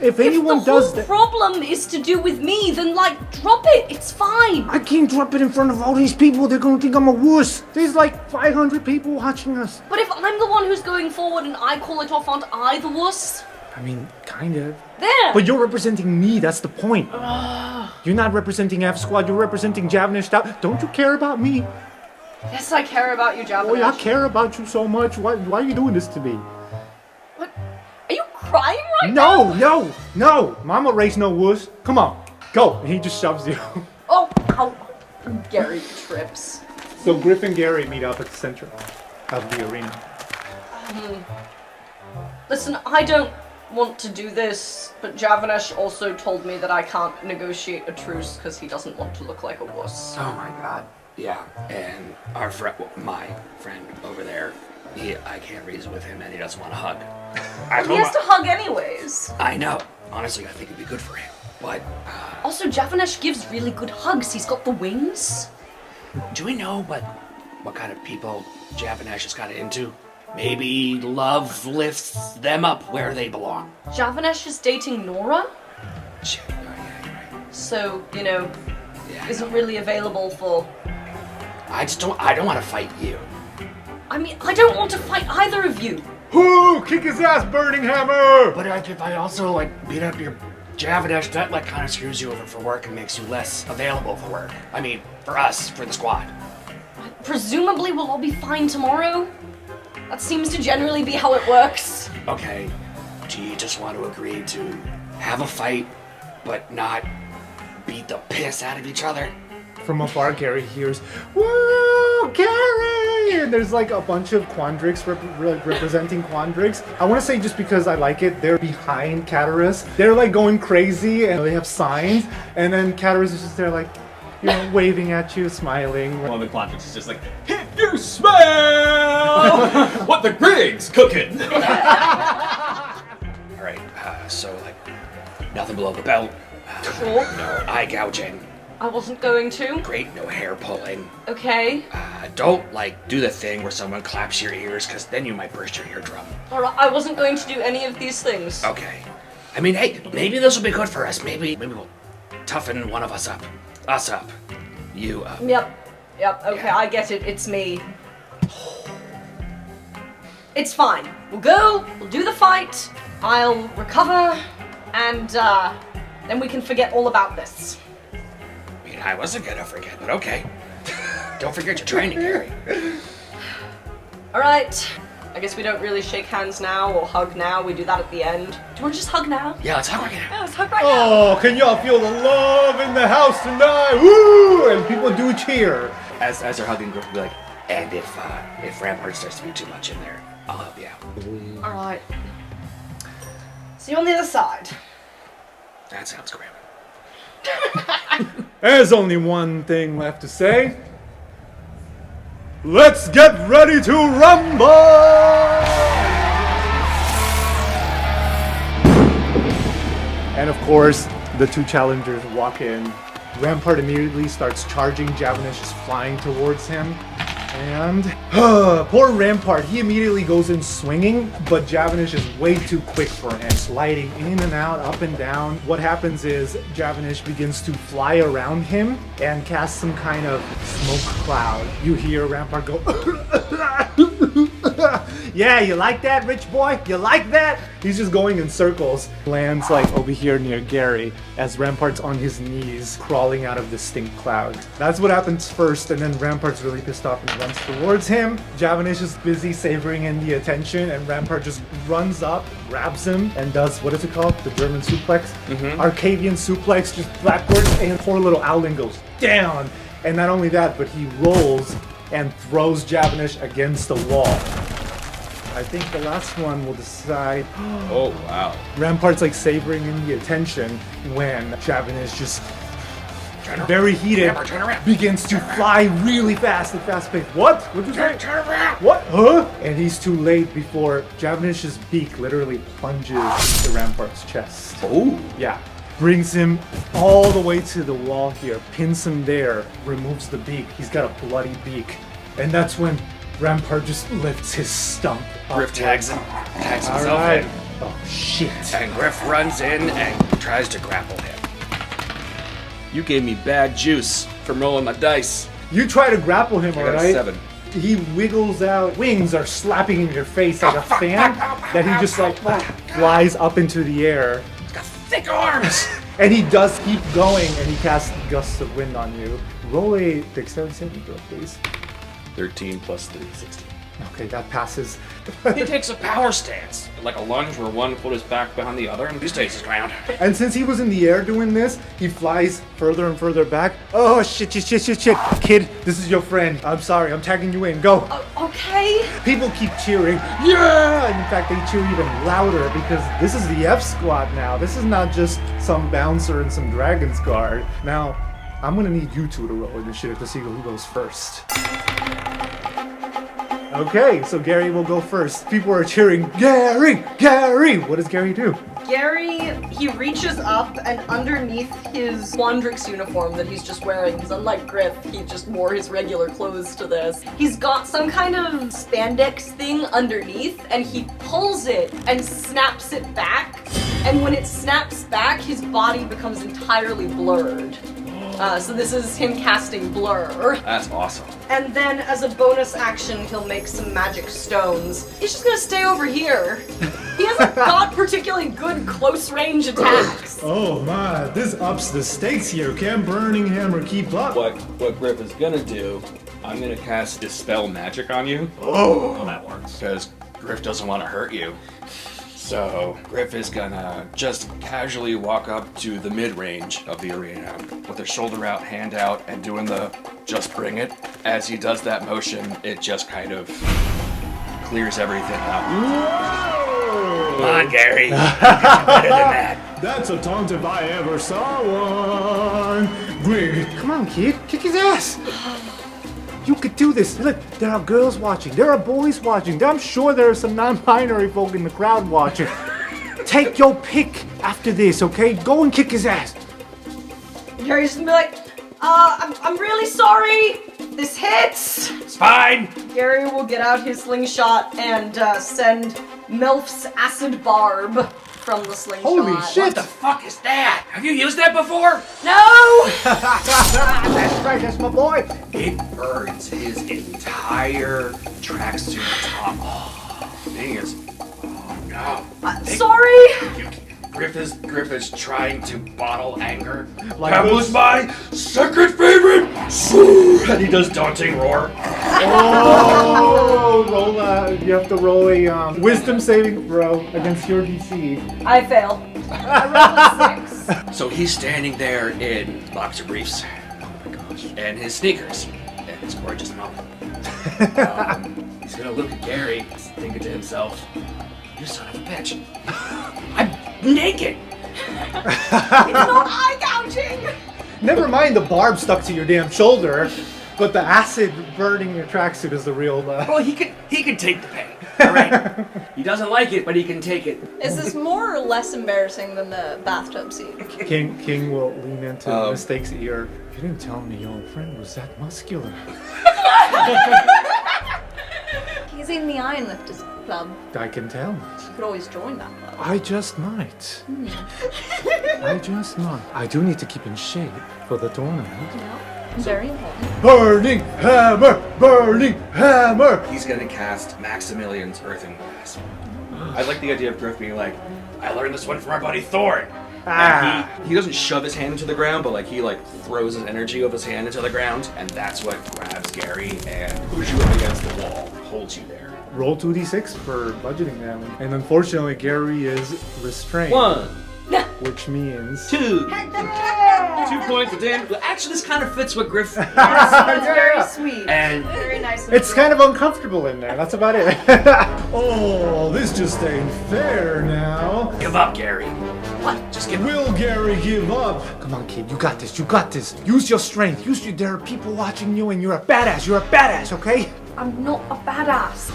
if anyone does that. If the whole problem is to do with me, then, drop it. It's fine. I can't drop it in front of all these people. They're gonna think I'm a wuss. There's 500 people watching us. But if I'm the one who's going forward and I call it off, aren't I the wuss? I mean, kind of. There. But you're representing me, that's the point. You're not representing F Squad, you're representing Javenesh Stout. Don't you care about me? Yes, I care about you, Javenesh. Oh, yeah, I care about you so much. Why are you doing this to me? What? Are you crying right now? No. Mama raised no wuss. Come on, go. And he just shoves you. Oh, ow. Gary trips. So Griff and Gary meet up at the center of the arena. Listen, I don't want to do this, but Javenesh also told me that I can't negotiate a truce because he doesn't want to look like a wuss. Oh my god. Yeah, and my friend over there, I can't reason with him and he doesn't want to hug. He has to hug anyways. I know. Honestly, I think it'd be good for him. But, Also, Javenesh gives really good hugs. He's got the wings. do we know what kind of people Javenesh is kind of into? Maybe love lifts them up where they belong. Javenesh is dating Nora, Shit, oh yeah, you're right. so, Yeah, I isn't know. really available for... I don't want to fight you. I mean, I don't want to fight either of you. Whoo! Kick his ass, Burning Hammer! But if I also beat up your Javenesh, that kind of screws you over for work and makes you less available for work. I mean, for us, for the squad. Presumably we'll all be fine tomorrow. That seems to generally be how it works. Okay, do you just want to agree to have a fight, but not beat the piss out of each other? From afar, Gary hears, "Woo, Gary!" And there's a bunch of Quandrix representing Quandrix. I want to say just because I like it, they're behind Cataris. They're going crazy and they have signs. And then Cataris is just there waving at you, smiling. One of the Quandrix is just like, if you smell what the Grig's cooking. Alright, so nothing below the belt. Sure. No eye gouging. I wasn't going to. Great, no hair pulling. Okay. Don't do the thing where someone claps your ears, because then you might burst your eardrum. Alright, I wasn't going to do any of these things. Okay. I mean, hey, maybe this will be good for us. Maybe we'll toughen one of us up. Us up. You up. Yep, okay, Yeah. I get it, it's me. It's fine. We'll go, we'll do the fight, I'll recover, and then we can forget all about this. I mean, I wasn't gonna forget, but okay. Don't forget your training, Gary. Alright, I guess we don't really shake hands now or hug now, we do that at the end. Do you want to just hug now? Yeah, let's hug again. Yeah, let's hug right now. Oh, can y'all feel the love in the house tonight? Woo! And people do cheer. As they're hugging, Griff will be like, and if Rampart starts to be too much in there, I'll help you out. All right. See you on the other side. That sounds grim. There's only one thing left to say. Let's get ready to rumble! And of course, the two challengers walk in. Rampart immediately starts charging. Javenesh is flying towards him. And poor Rampart, he immediately goes in swinging, but Javenesh is way too quick for him, sliding in and out, up and down. What happens is Javenesh begins to fly around him and cast some kind of smoke cloud. You hear Rampart go, yeah, you like that, rich boy? You like that? He's just going in circles. Lands like over here near Gary as Rampart's on his knees, crawling out of the stink cloud. That's what happens first, and then Rampart's really pissed off and runs towards him. Javenesh is busy savoring in the attention, and Rampart just runs up, grabs him, and does, what is it called? The German suplex? Arcadian suplex, just backwards, and poor little Allan goes down. And not only that, but he rolls and throws Javenesh against the wall. I think the last one will decide. Oh, wow. Rampart's like savoring in the attention when Javenesh just very heated Rampart, turn around. begins to fly really fast and fast paced. What? What'd you say? Turn around. What? Huh? And he's too late before Javenesh's beak literally plunges into Rampart's chest. Oh. Yeah. Brings him all the way to the wall here, pins him there, removes the beak. He's got a bloody beak. And that's when Rampart just lifts his stump up. Griff tags himself Alright. in. Oh, shit. And Griff runs in and tries to grapple him. You gave me bad juice from rolling my dice. You try to grapple him, I got a alright? 7. He wiggles out. Wings are slapping in your face like a fan that he just like flies up into the air. He's got thick arms. And he does keep going, and he casts gusts of wind on you. Roll a dexterity saving throw, please. 13 plus 3, 16. Okay, that passes. He takes a power stance, like a lunge where one foot is back behind the other, and he stays his ground. And since he was in the air doing this, he flies further and further back. Oh, shit. Kid, this is your friend. I'm sorry, I'm tagging you in. Go. Okay. People keep cheering. Yeah! And in fact, they cheer even louder because this is the F squad now. This is not just some bouncer and some Dragon's Guard. Now, I'm gonna need you two to roll initiative to see who goes first. Okay, so Gary will go first. People are cheering, Gary! Gary! What does Gary do? Gary, he reaches up and underneath his Quandrix uniform that he's just wearing, because unlike Griff, he just wore his regular clothes to this. He's got some kind of spandex thing underneath, and he pulls it and snaps it back. And when it snaps back, his body becomes entirely blurred. So this is him casting Blur. That's awesome. And then as a bonus action, he'll make some magic stones. He's just gonna stay over here. He hasn't got particularly good close range attacks. Oh my, this ups the stakes here. Can Burning Hammer keep up? What Griff is gonna do, I'm gonna cast Dispel Magic on you. Oh, well, that works. Because Griff doesn't want to hurt you. So Griff is gonna just casually walk up to the mid-range of the arena with her shoulder out, hand out, and doing the just bring it. As he does that motion, it just kind of clears everything up. Whoa! Come on, Gary. You're better than that. That's a taunt if I ever saw one. Bring it. Come on, kid. Kick his ass. You could do this. Look, there are girls watching. There are boys watching. I'm sure there are some non-binary folk in the crowd watching. Take your pick after this, okay? Go and kick his ass. Gary's gonna be like, I'm really sorry. This hits. It's fine. Gary will get out his slingshot and send Melf's acid barb from the slingshot. Holy shit. What the fuck is that? Have you used that before? No! That's right, that's my boy. It burns his entire tracksuit top. Oh, thing is, oh no. Sorry! Griff is trying to bottle anger. Like That this? was my second favorite! And he does Daunting Roar. Oh, you have to roll a wisdom saving throw against your DC. I fail. I rolled a 6. So he's standing there in boxer briefs. Oh my gosh. And his sneakers. And his gorgeous mouth. He's gonna look at Gary, thinking to himself, "You son of a bitch! I'm naked." It's not eye gouging. Never mind the barb stuck to your damn shoulder, but the acid burning your tracksuit is the real. Well, he can take the pain. All right. He doesn't like it, but he can take it. Is this more or less embarrassing than the bathtub scene? King will lean into Mistake's ear. You didn't tell me your old friend was that muscular. He's in the Iron Lifters Club. I can tell. You could always join that club. I just might. I just might. I do need to keep in shape for the tournament. Yeah, very important. Burning hammer! Burning hammer! He's gonna cast Maximilian's Earthing Grasp. I like the idea of Griff being like, "I learned this one from our buddy Thorn." And he doesn't shove his hand into the ground, but he throws his energy of his hand into the ground, and that's what grabs Gary and pushes you up against the wall, holds you there. Roll 2d6 for budgeting them. And unfortunately, Gary is restrained. 1, Which means... 2. 2 points of damage. Well, actually, this kind of fits what Griff. That's very sweet. And Very nice. It's kind of uncomfortable in there, that's about it. Oh, this just ain't fair now. give up, Gary. What? Just give up. Will Gary give up? Come on, kid, you got this, you got this. Use your strength, there are people watching you and you're a badass, okay? I'm not a badass.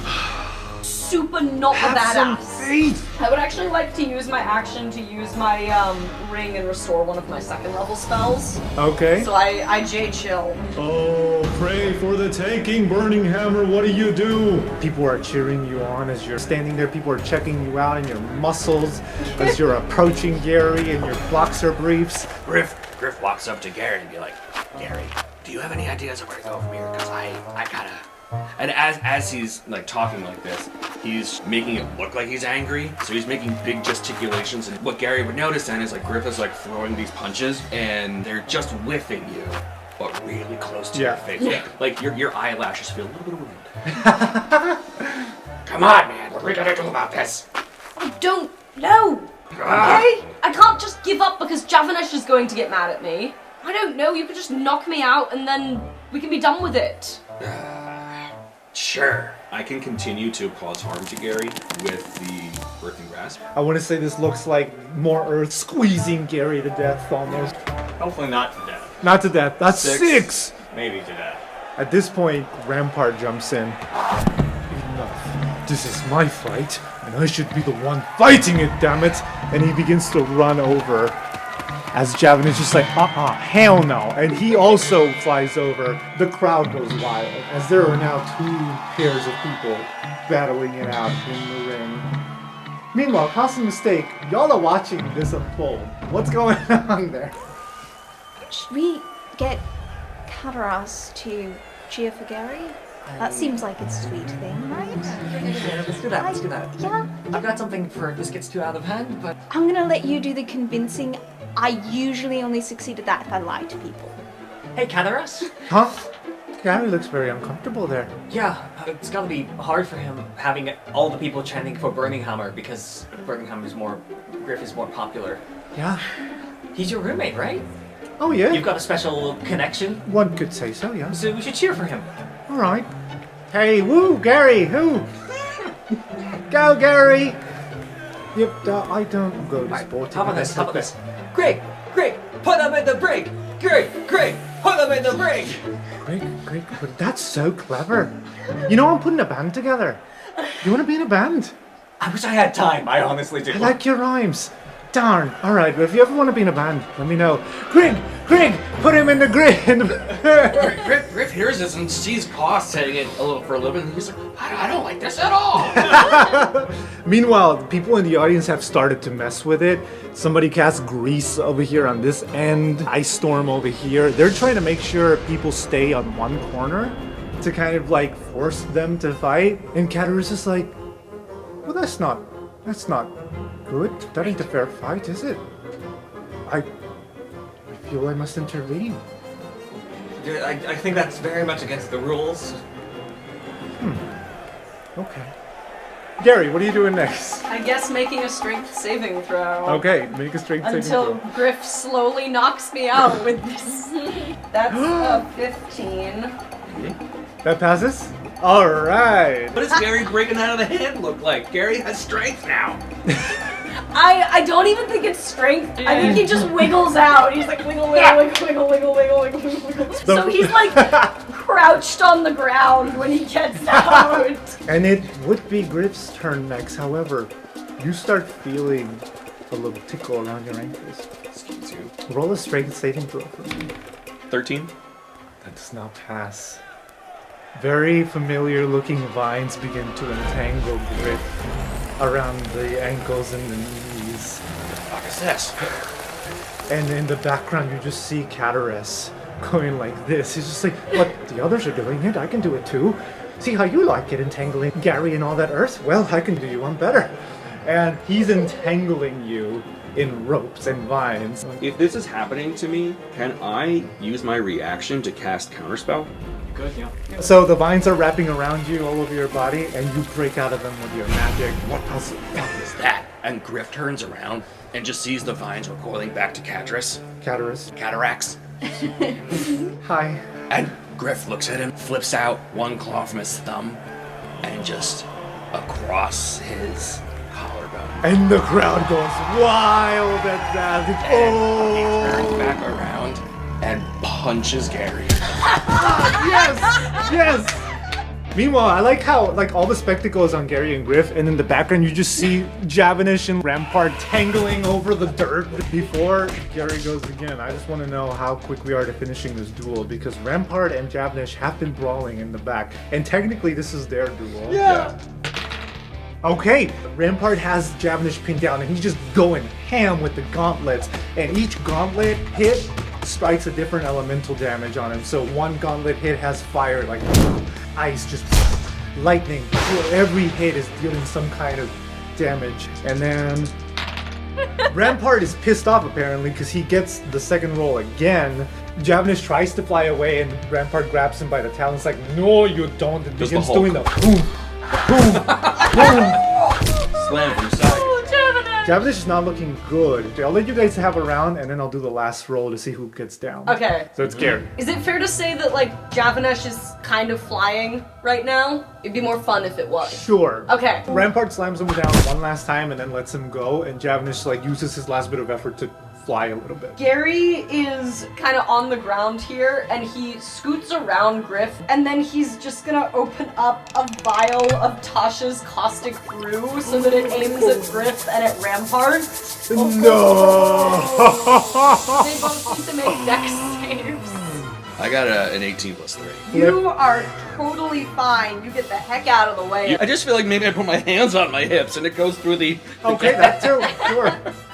Super not Have a badass. some faith. I would actually like to use my action to use my ring and restore one of my second level spells. Okay. So I J chill. Oh, pray for the taking, Burning Hammer, what do you do? People are cheering you on as you're standing there. People are checking you out in your muscles as you're approaching Gary in your boxer briefs. Griff walks up to Gary and be like, "Gary, do you have any ideas of where to go from here? Because I gotta." And as he's talking like this, he's making it look like he's angry. So he's making big gesticulations. And what Gary would notice then is Griff is throwing these punches, and they're just whiffing you, but really close to your face. Yeah. Your eyelashes feel a little bit of wind. Come on, man. What are we gonna do about this? I don't know. Okay? I can't just give up because Javenesh is going to get mad at me. I don't know. You could just knock me out and then we can be done with it. Sure. I can continue to cause harm to Gary with the Earthing Grasp. I want to say this looks like more earth squeezing Gary to death almost. Hopefully not to death. Not to death, that's 6! Maybe to death. At this point, Rampart jumps in. Enough. This is my fight, and I should be the one fighting it, damn it! And he begins to run over. As Javin is just like, hell no. And he also flies over. The crowd goes wild, as there are now 2 pairs of people battling it out in the ring. Meanwhile, Cause and Mistake, y'all are watching this unfold. What's going on there? Should we get Kadaras to cheer for Gary? That seems like a sweet thing, right? Yeah, let's do that. Yeah. I've got something for if this gets too out of hand, but... I'm gonna let you do the convincing. I usually only succeed at that if I lie to people. Hey, Kadaras? Huh? Gary looks very uncomfortable there. Yeah, it's gotta be hard for him having all the people chanting for Burning Hammer because Burning Hammer is Griff is more popular. Yeah. He's your roommate, right? Oh yeah? You've got a special connection, One could say so, yeah. so we should cheer for him. Alright. Hey, woo, Gary, who? Go, Gary! Yep, I don't go to sporting. How about this? Greg, put him in the break! Greg, put him in the break! Great, but that's so clever. You know, I'm putting a band together. You want to be in a band? I wish I had time, I honestly do. I like your rhymes. Darn. Alright, but if you ever want to be in a band, let me know. Greg, put him in the grid. Griff hears this and sees Cost saying it for a living, and he's like, I don't like this at all. Meanwhile, the people in the audience have started to mess with it. Somebody casts Grease over here on this end, Ice Storm over here. They're trying to make sure people stay on one corner to kind of force them to fight. And Katarina's just like, well, that's not good. That ain't a fair fight, is it? I feel I must intervene. I think that's very much against the rules. Okay. Gary, what are you doing next? I guess making a strength saving throw. Okay, make a strength saving Until throw. Griff slowly knocks me out with this. That's a 15. That passes? Alright. What does Gary breaking out of the hand look like? Gary has strength now. I don't even think it's strength. I think he just wiggles out. He's like wiggle, wiggle, wiggle, wiggle, wiggle, wiggle, wiggle, wiggle. So he's like crouched on the ground when he gets out. And it would be Griff's turn next. However, you start feeling a little tickle around your ankles. Excuse you. Roll a strength saving throw for me. 13. That does not pass. Very familiar looking vines begin to entangle Griff around the ankles and the knees. What is this? And in the background you just see Cataris going like this. He's just like, what? The others are doing it, I can do it too. See how you like it, entangling Gary and all that earth? Well, I can do you one better. And he's entangling you in ropes and vines. If this is happening to me, can I use my reaction to cast Counterspell? Good, yeah. So the vines are wrapping around you all over your body, and you break out of them with your magic. What is that? And Griff turns around and just sees the vines recoiling back to Cataris. Cataracts. Hi. And Griff looks at him, flips out one claw from his thumb, and just across his collarbone. And the crowd goes wild at that. And he turns back around and punches Gary. Yes! Meanwhile, I like how all the spectacle is on Gary and Griff, and in the background you just see Javenesh and Rampart tangling over the dirt. Before Gary goes again, I just want to know how quick we are to finishing this duel, because Rampart and Javenesh have been brawling in the back, and technically this is their duel. Yeah. Okay, Rampart has Javenesh pinned down, and he's just going ham with the gauntlets, and each gauntlet hit strikes a different elemental damage on him. So one gauntlet hit has fire, like ice, just lightning. Every hit is dealing some kind of damage. And then Rampart is pissed off apparently because he gets the second roll again. Javenesh tries to fly away and Rampart grabs him by the tail and is like, no you don't, and begins doing the boom, boom, boom. Slam from side. Javenesh is not looking good. I'll let you guys have a round and then I'll do the last roll to see who gets down. Okay. So it's Gary. Is it fair to say that Javenesh is kind of flying right now? It'd be more fun if it was. Sure. Okay. Rampart slams him down one last time and then lets him go, and Javenesh uses his last bit of effort to fly a little bit. Gary is kind of on the ground here, and he scoots around Griff, and then he's just gonna open up a vial of Tasha's caustic brew so that it aims at Griff and at Rampart. No! They both need to make dex saves. I got an 18 plus 3. You are totally fine. You get the heck out of the way. I just feel like maybe I put my hands on my hips and it goes through the... Okay, that too. Sure.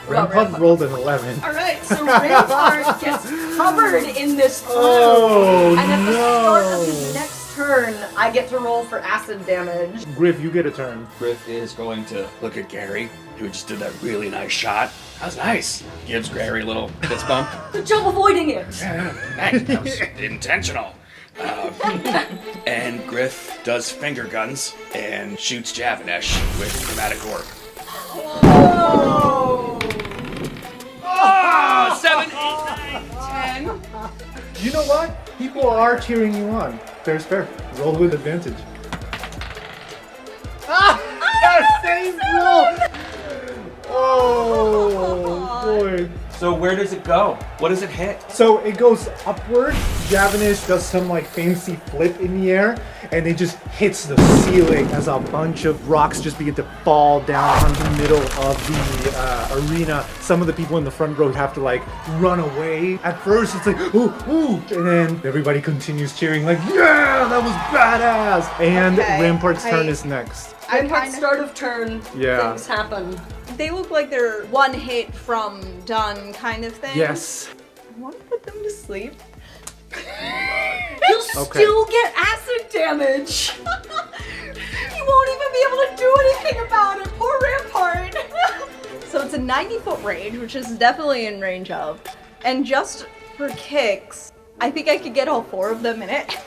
Rampart rolled an 11. Alright, so Rampart gets covered in this brew. Oh, and at the start of no. his next turn, I get to roll for acid damage. Griff, you get a turn. Griff is going to look at Gary, who just did that really nice shot. That was nice. Gives Gary a little fist bump. Good job avoiding it. Thanks, that was intentional. And Griff does finger guns and shoots Javenesh with chromatic orb. Oh! 7, 8, 9, 10. You know what? People are cheering you on. Fair's fair. Roll with advantage. Same roll! Oh, boy. So where does it go? What does it hit? So it goes upward. Javenesh does some fancy flip in the air, and it just hits the ceiling as a bunch of rocks just begin to fall down on the middle of the arena. Some of the people in the front row have to run away. At first it's ooh, ooh, and then everybody continues cheering yeah, that was badass. And Okay, Rampart's turn is next. At start of turn, Yeah. things happen. They look like they're one hit from done kind of thing. Yes. I want to put them to sleep. You'll Okay. still get acid damage. You won't even be able to do anything about it. Poor Rampart. So it's a 90-foot range, which is definitely in range of. And just for kicks, I think I could get all 4 of them in it.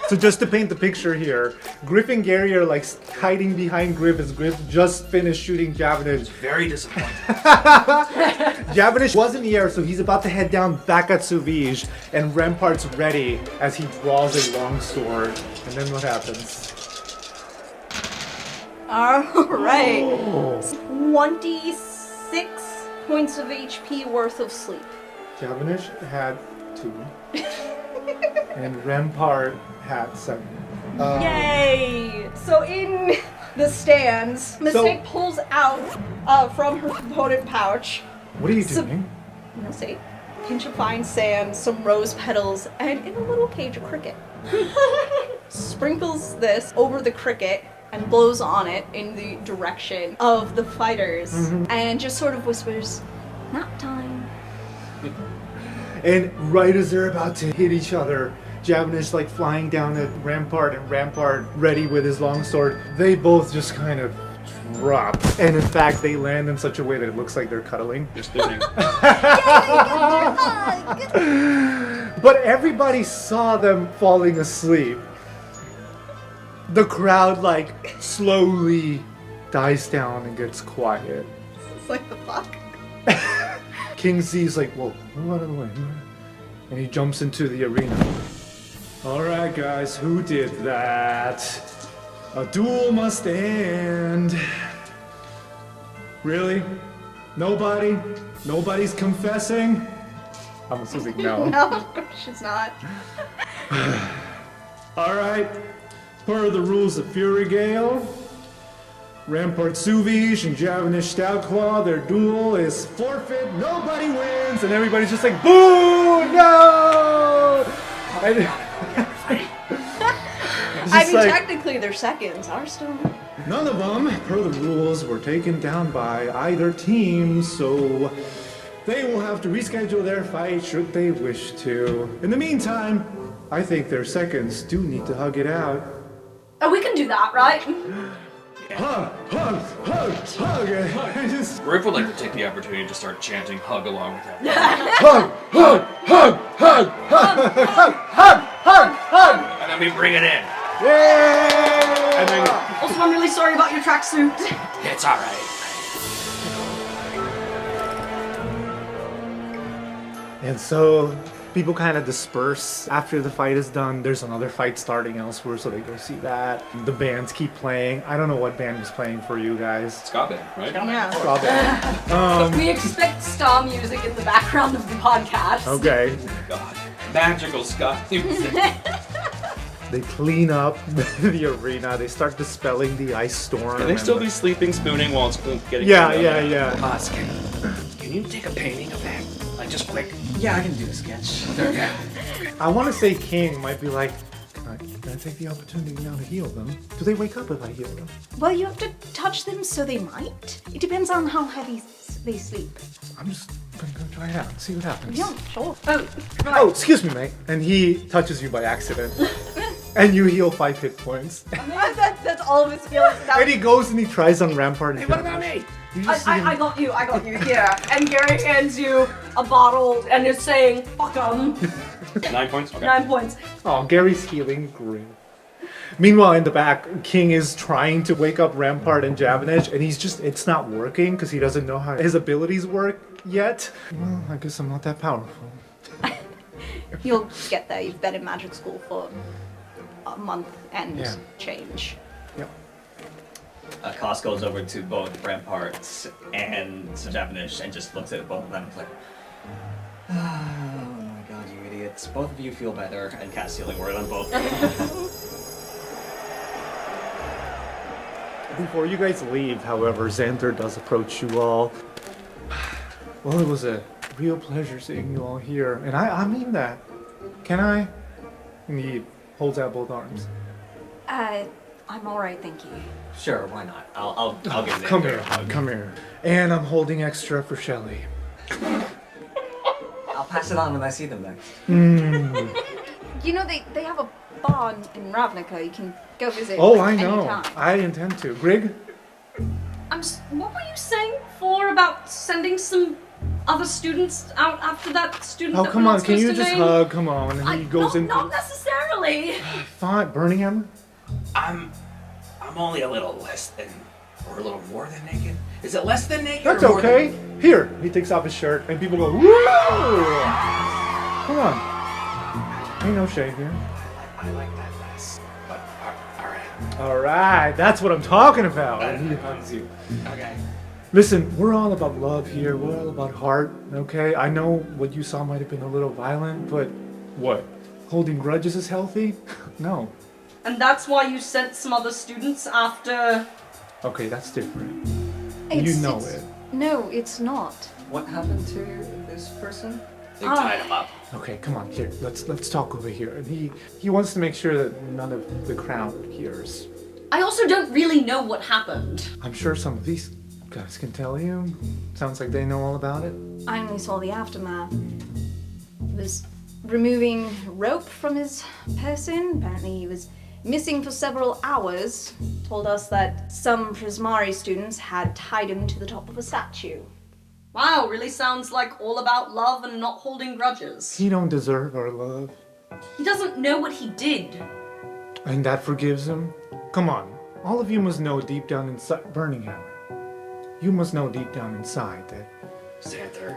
So just to paint the picture here, Griff and Gary are like hiding behind Griff as Griff just finished shooting Javenesh. Very disappointed. Javenesh was in the air, so he's about to head down back at Sooviij, and Rampart's ready as he draws a long sword. And then what happens? Alright. 26 points of HP worth of sleep. Javenesh had 2. And Rampart had 7. Yay! So in the stands, Mistake pulls out from her component pouch. What are you doing? You'll see. Pinch of fine sand, some rose petals, and in a little cage a cricket. Sprinkles this over the cricket and blows on it in the direction of the fighters, and just sort of whispers, "Nap time." And right as they're about to hit each other, Javenesh like flying down at Rampart, and Rampart ready with his longsword. They both just kind of drop. And in fact, they land in such a way that it looks like they're cuddling. They're spinning. But everybody saw them falling asleep. The crowd like slowly dies down and gets quiet. It's like the fuck. King Z's like, whoa, move out of the way. And he jumps into the arena. Alright guys, who did that? A duel must end. Really? Nobody? Nobody's confessing? I'm assuming no. No, of course she's not. Alright, per the rules of Furygale, Rampart Sooviij and Javenesh Stoutclaw, their duel is forfeit, nobody wins, and everybody's just like, boo, no! I mean, technically their seconds are still... None of them, per the rules, were taken down by either team, so they will have to reschedule their fight should they wish to. In the meantime, I think their seconds do need to hug it out. Oh, we can do that, right? Hug, hug, hug, hug. And just Griff would like to take the opportunity to start chanting hug along with that. hug, hug, hug, hug, hug, hug, hug, hug, hug. And then we bring it in. Yay! And then Also, I'm really sorry about your tracksuit. It's alright. And so people kind of disperse after the fight is done. There's another fight starting elsewhere, so they go see that. The bands keep playing. I don't know what band was playing for you guys. ska band, right? Yeah. Ska band. We expect ska music in the background of the podcast. Okay. God. Magical ska music. They clean up the arena. They start dispelling the ice storm. Can they still be sleeping, spooning while it's getting Yeah, cleaned up? yeah. Pause, can you take a painting of that? Like, just quick. Yeah, I can do a sketch. Okay. I want to say King might be like, can I take the opportunity now to heal them? Do they wake up if I heal them? Well, you have to touch them, so they might. It depends on how heavy they sleep. I'm just gonna go try it out and see what happens. Yeah, sure. Oh, excuse me, mate. And he touches you by accident. And you heal 5 hit points. That's all of his feelings. And he goes and he tries on Rampart. Hey, what about me? You just see him- I got you here. And Gary hands you a bottle and is saying, fuck 'em. 9 points? Okay. 9 points. Oh, Gary's healing great. Meanwhile, in the back, King is trying to wake up Rampart and Javenesh, and it's not working because he doesn't know how his abilities work yet. Well, I guess I'm not that powerful. You'll get there. You've been in magic school for a month and change. Yep. Koss goes over to both Rampart and Javenesh and just looks at both of them and is like, oh my god, you idiots. Both of you feel better, and cast Healing Word on both of them. Before you guys leave, however, Xanther does approach you all. Well, it was a real pleasure seeing you all here, and I mean that. Can I? And he holds out both arms. I'm alright, thank you. Sure, why not? I'll give it Come here, come here. And I'm holding extra for Shelly. I'll pass it on when I see them next. You know, they have a barn in Ravnica. You can go visit. Oh, I know. anytime. I intend to. Grig? What were you saying before about sending some other students out after that student Oh, that come we're on, not can you supposed to just name? hug? Come on. And he goes in. Not necessarily. Fine, Birmingham. I'm only a little less than, or a little more than naked. Is it less than naked? That's or more okay. Than... Here, he takes off his shirt, and people go, woo! Come on. Ain't no shame here. I like that less. But all right. All right, that's what I'm talking about. And he hugs you. Okay. Listen, we're all about love here. We're all about heart, okay? I know what you saw might have been a little violent, but what? Holding grudges is healthy? No. And that's why you sent some other students after... Okay, that's different. It's, You know it's- it. No, it's not. What happened to this person? They tied him up. Okay, come on, here. Let's talk over here. And he wants to make sure that none of the crowd hears. I also don't really know what happened. I'm sure some of these guys can tell you. Sounds like they know all about it. I only saw the aftermath. He was removing rope from his person. Apparently he was missing for several hours. Told us that some Prismari students had tied him to the top of a statue. Wow, really sounds like all about love and not holding grudges. He don't deserve our love. He doesn't know what he did. And that forgives him? Come on. All of you must know deep down inside Birmingham. You must know deep down inside that Xanther.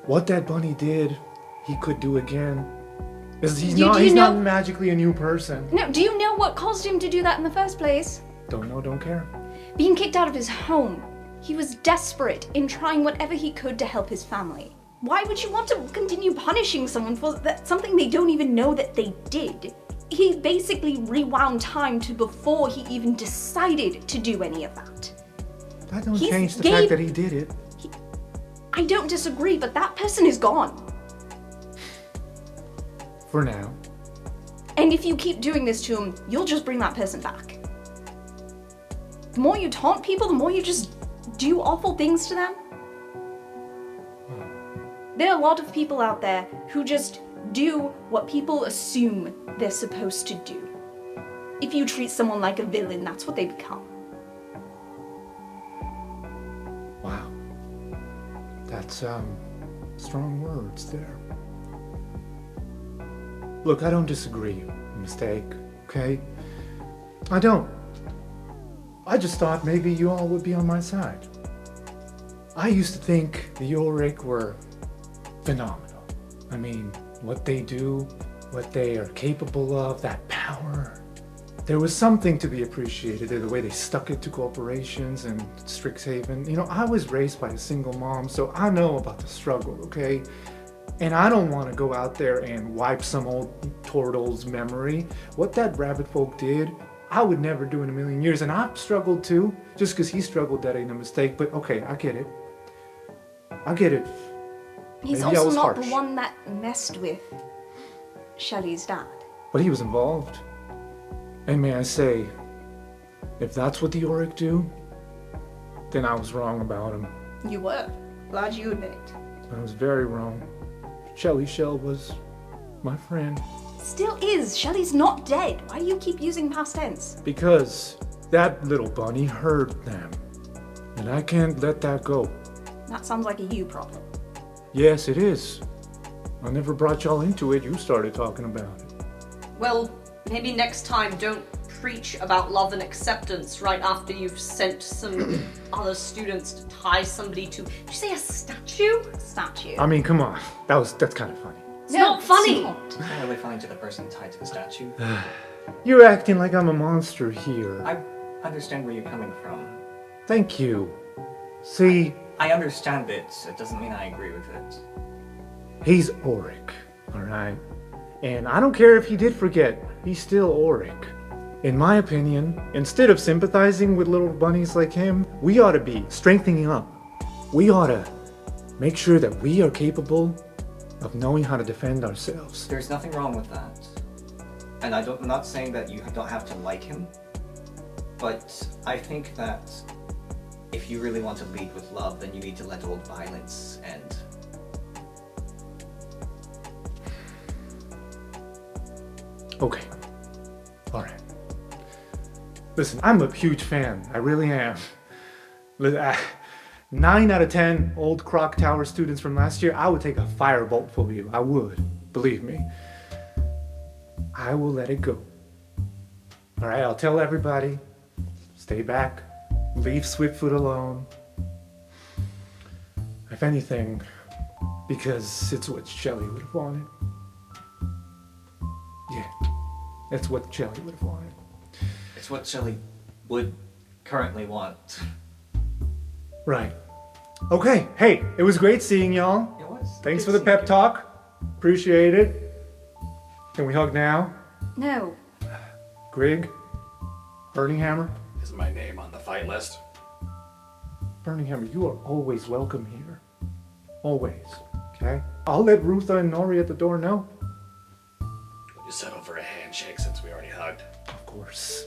what that bunny did, he could do again. He's Do you not know- magically a new person. No, do you know what caused him to do that in the first place? Don't know, don't care. Being kicked out of his home. He was desperate in trying whatever he could to help his family. Why would you want to continue punishing someone for something they don't even know that they did? He basically rewound time to before he even decided to do any of that. That don't He's change the gave- fact that he did it. I don't disagree, but that person is gone. For now. And if you keep doing this to him, you'll just bring that person back. The more you taunt people, the more you just do awful things to them. There are a lot of people out there who just do what people assume they're supposed to do. If you treat someone like a villain, that's what they become. Wow. That's, strong words there. Look, I don't disagree. Mistake, okay? I don't. I just thought maybe you all would be on my side. I used to think the Yorick were phenomenal. I mean, what they do, what they are capable of, that power. There was something to be appreciated in the way they stuck it to corporations and Strixhaven. You know, I was raised by a single mom, so I know about the struggle, okay? And I don't want to go out there and wipe some old turtle's memory. What that rabbit folk did, I would never do in a million years. And I've struggled too. Just because he struggled, that ain't a mistake. But okay, I get it. I get it. He's Maybe I also was not harsh. the one that messed with Shelley's dad. But he was involved. And may I say, if that's what the Yorick do, then I was wrong about him. You were. Glad you admit it. I was very wrong. Shelly Shell was my friend. Still is. Shelley's not dead. Why do you keep using past tense? Because that little bunny heard them. And I can't let that go. That sounds like a you problem. Yes, it is. I never brought y'all into it. You started talking about it. Well, maybe next time don't preach about love and acceptance right after you've sent some other students to tie somebody to... Did you say a statue? Statue. I mean, come on. That's kind of funny. It's not funny. It's not really funny to the person tied to the statue. You're acting like I'm a monster here. I understand where you're coming from. Thank you. See, I understand it. It doesn't mean I agree with it. he's Auric, alright? And I don't care if he did forget, he's still Auric. In my opinion, instead of sympathizing with little bunnies like him, we ought to be strengthening up. We ought to make sure that we are capable of knowing how to defend ourselves. There's nothing wrong with that. And I'm not saying that you don't have to like him, but I think that if you really want to lead with love, then you need to let old violence end. Okay. Alright. Listen, I'm a huge fan. I really am. 9 out of 10 old Croc Tower students from last year, I would take a firebolt for you. I would. Believe me. I will let it go. Alright, I'll tell everybody. Stay back. Leave Swiftfoot alone. If anything, because it's what Shelley would have wanted. Yeah, that's what Shelley would have wanted. It's what Shelley would currently want. Right. Okay, hey, it was great seeing y'all. It was. Thanks for the pep talk. Appreciate it. Can we hug now? No. Grig? Burning Hammer? Is my name on the fight list? Burning Hammer, you are always welcome here. Always. Okay? I'll let Rutha and Nori at the door know. Would you settle for a handshake since we already hugged? Of course.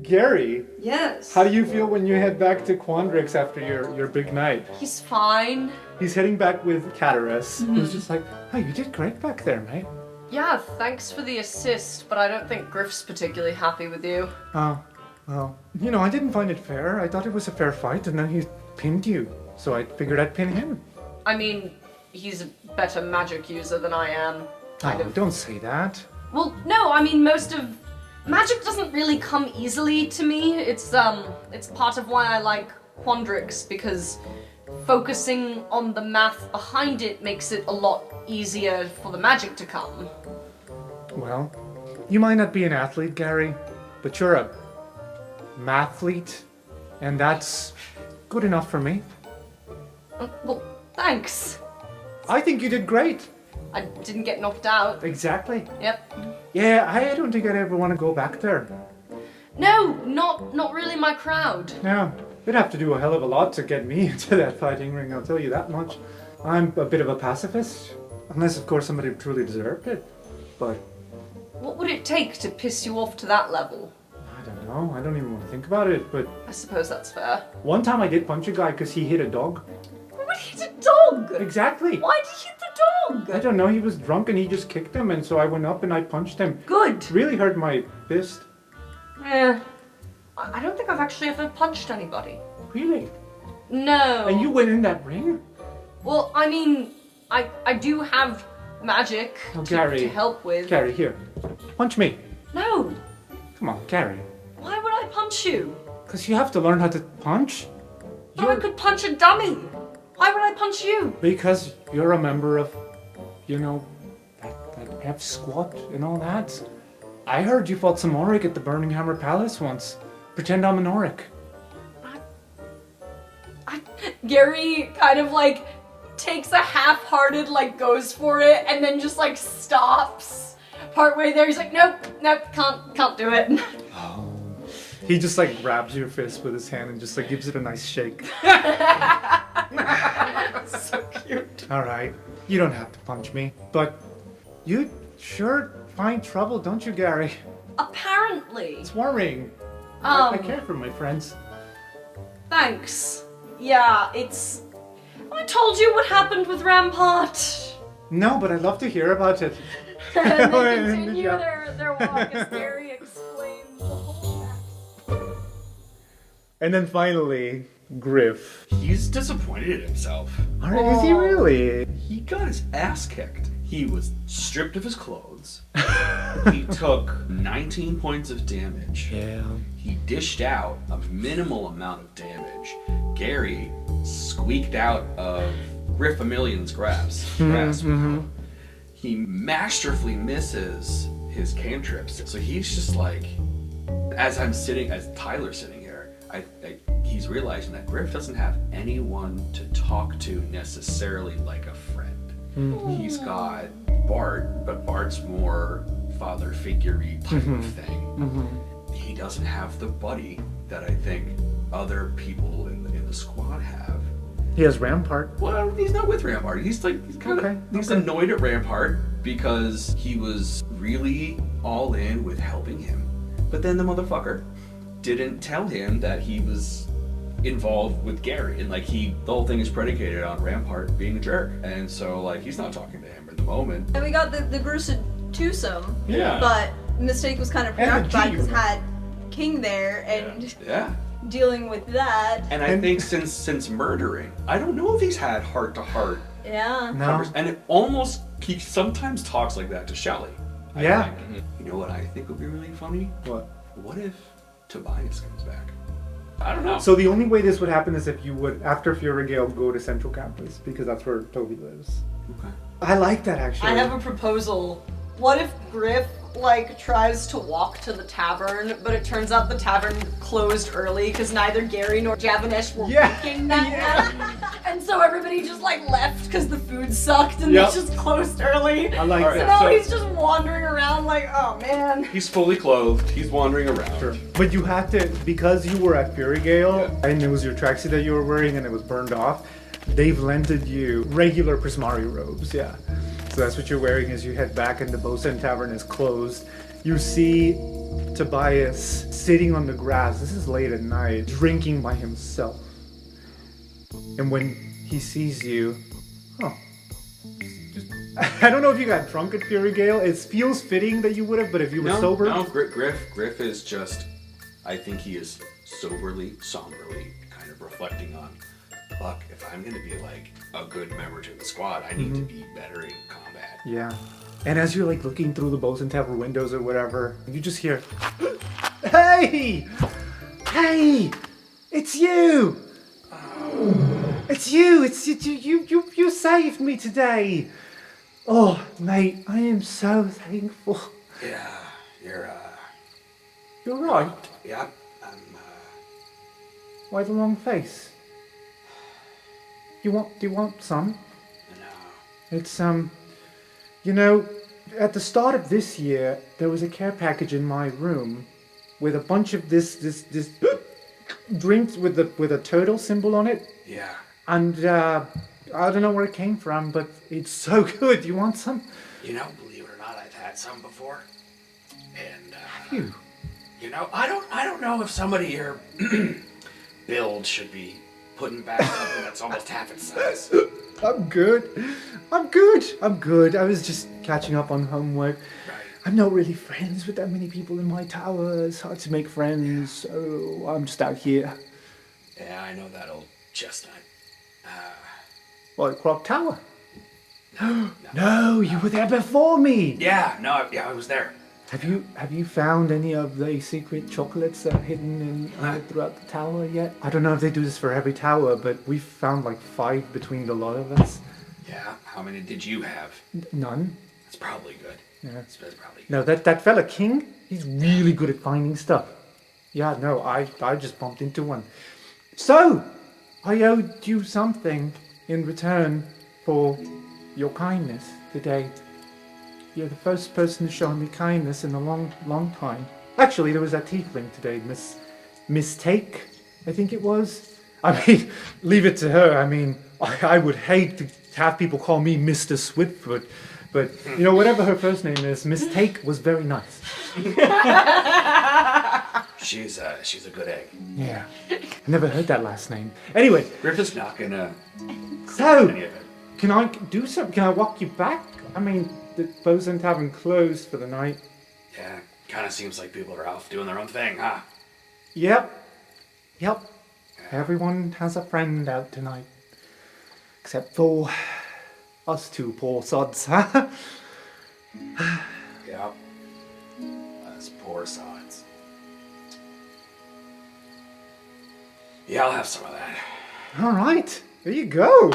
Gary, Yes. how do you feel when you head back to Quandrix after your big night? He's fine. He's heading back with Cataris, who's just like, oh, you did great back there, mate. Yeah, thanks for the assist, but I don't think Griff's particularly happy with you. Oh, well, you know, I didn't find it fair. I thought it was a fair fight, and then he pinned you. So I figured I'd pin him. I mean, he's a better magic user than I am. Kind Oh, of. don't say that. Well, no, I mean, most of magic doesn't really come easily to me. It's part of why I like Quandrix, because focusing on the math behind it makes it a lot easier for the magic to come. Well, you might not be an athlete, Gary, but you're a mathlete, and that's good enough for me. Well, thanks. I think you did great. I didn't get knocked out. Exactly. Yep. Yeah, I don't think I'd ever want to go back there. No, not really my crowd. No, it'd have to do a hell of a lot to get me into that fighting ring, I'll tell you that much. I'm a bit of a pacifist, unless of course somebody truly deserved it. But What would it take to piss you off to that level? I don't know, I don't even want to think about it, but I suppose that's fair. one time I did punch a guy because he hit a dog. Who would hit a dog? Exactly. Why did he hit the I dog? don't know, he was drunk and he just kicked him, and so I went up and I punched him. Good. Really hurt my fist. I don't think I've actually ever punched anybody. Really? No. And you went in that ring? Well, I mean, I do have magic Oh, to Gary. help with. Gary, here. Punch me. No. Come on, Gary. Why would I punch you? Because you have to learn how to punch. But I could punch a dummy. Why would I punch you? Because you're a member of, you know, that F squad and all that. I heard you fought some Auric at the Burning Hammer Palace once. Pretend I'm an Auric. Gary kind of like takes a half-hearted, like goes for it, and then just like stops partway there. He's like, nope, can't do it. Oh. He just like grabs your fist with his hand and just like gives it a nice shake. So cute. Alright, you don't have to punch me, but you sure find trouble, don't you, Gary? Apparently. It's worrying. I care for my friends. Thanks. Yeah, it's. I told you what happened with Rampart. No, but I'd love to hear about it. And they continue their walk as Gary explains the whole map. And then finally, Griff. He's disappointed in himself. Alright, is he really? He got his ass kicked. He was stripped of his clothes. He took 19 points of damage. Yeah. He dished out a minimal amount of damage. Gary squeaked out of Griff a Million's grasp. He masterfully misses his cantrips. So he's just like, as Tyler's sitting here, he's realizing that Griff doesn't have anyone to talk to necessarily like a friend. He's got Bart, but Bart's more father figure-y type of thing. He doesn't have the buddy that I think other people in the squad have. He has Rampart. Well, he's not with Rampart. He's annoyed at Rampart because he was really all in with helping him. But then the motherfucker didn't tell him that he was involved with Gary, and like the whole thing is predicated on Rampart being a jerk, and so like he's not talking to him at the moment. And we got the gruesome twosome. Yeah. But Mistake was kind of And the preoccupied G because had king there and Yeah. dealing with that. And I think since murdering, I don't know if he's had heart-to-heart Yeah. No. and it almost he sometimes talks like that to Shelley. Yeah. You know what I think would be really funny? What? What if Tobias comes back? I don't know. So the only way this would happen is if you would, after Furygale, go to Central Campus, because that's where Toby lives. Okay. I like that, actually. I have a proposal. What if Griff, like, tries to walk to the tavern, but it turns out the tavern closed early because neither Gary nor Javenesh were working that night. And so everybody just, like, left because the food sucked and Yep. they just closed early. I like Alright, So that. now he's just wandering around like, oh man. He's fully clothed. He's wandering around. Sure. But you had to, because you were at Furygale, and it was your tracksuit that you were wearing and it was burned off, they've lended you regular Prismari robes, yeah. So that's what you're wearing as you head back and the Bosun Tavern is closed. You see Tobias sitting on the grass, this is late at night, drinking by himself. And when he sees you, I don't know if you got drunk at Furygale. It feels fitting that you would have, but if you were sober... No, Griff is just, I think he is soberly, somberly, kind of reflecting on, fuck, if I'm going to be like a good member to the squad, I need to be better in combat. Yeah. And as you're like looking through the Bosun Tavern windows or whatever, you just hear, "Hey! Hey! It's you! It's you! It's you saved me today! Oh, mate, I am so thankful." Yeah, you're You're right. yeah, Why the long face? Do you want some? no. It's, you know, at the start of this year, there was a care package in my room with a bunch of this drinks with a turtle symbol on it. Yeah. And, I don't know where it came from, but it's so good. You want some? You know, believe it or not, I've had some before. And You. you know, I don't know if somebody your build should be putting back something that's almost half its size. I'm good. I was just catching up on homework. Right. I'm not really friends with that many people in my tower. It's hard to make friends, so I'm just out here. Yeah, I know that old chestnut. What, Croc Tower? No, you were there before me. Yeah, no, yeah, I was there. Have you found any of the secret chocolates that are hidden in throughout the tower yet? I don't know if they do this for every tower, but we've found like 5 between the lot of us. Yeah, how many did you have? None. That's probably good. Yeah. That's probably good. No, that fella King, he's really good at finding stuff. Yeah, no, I just bumped into one. So, I owed you something in return for your kindness today. You're the first person to show me kindness in a long time. Actually, there was that tiefling today, Mistake, I think it was. I mean, leave it to her. I mean, I would hate to have people call me Mr. Swiftfoot, but, you know, whatever her first name is, Mistake was very nice. She's a good egg. Yeah. Never heard that last name. Anyway, Griff is not gonna so, any of it. can I do something? Can I walk you back? I mean, the Bosun Tavern closed for the night. Yeah, kind of seems like people are off doing their own thing, huh? Yep. Everyone has a friend out tonight. Except for us two poor sods, huh? Yep. Us poor sods. Yeah, I'll have some of that. Alright, there you go.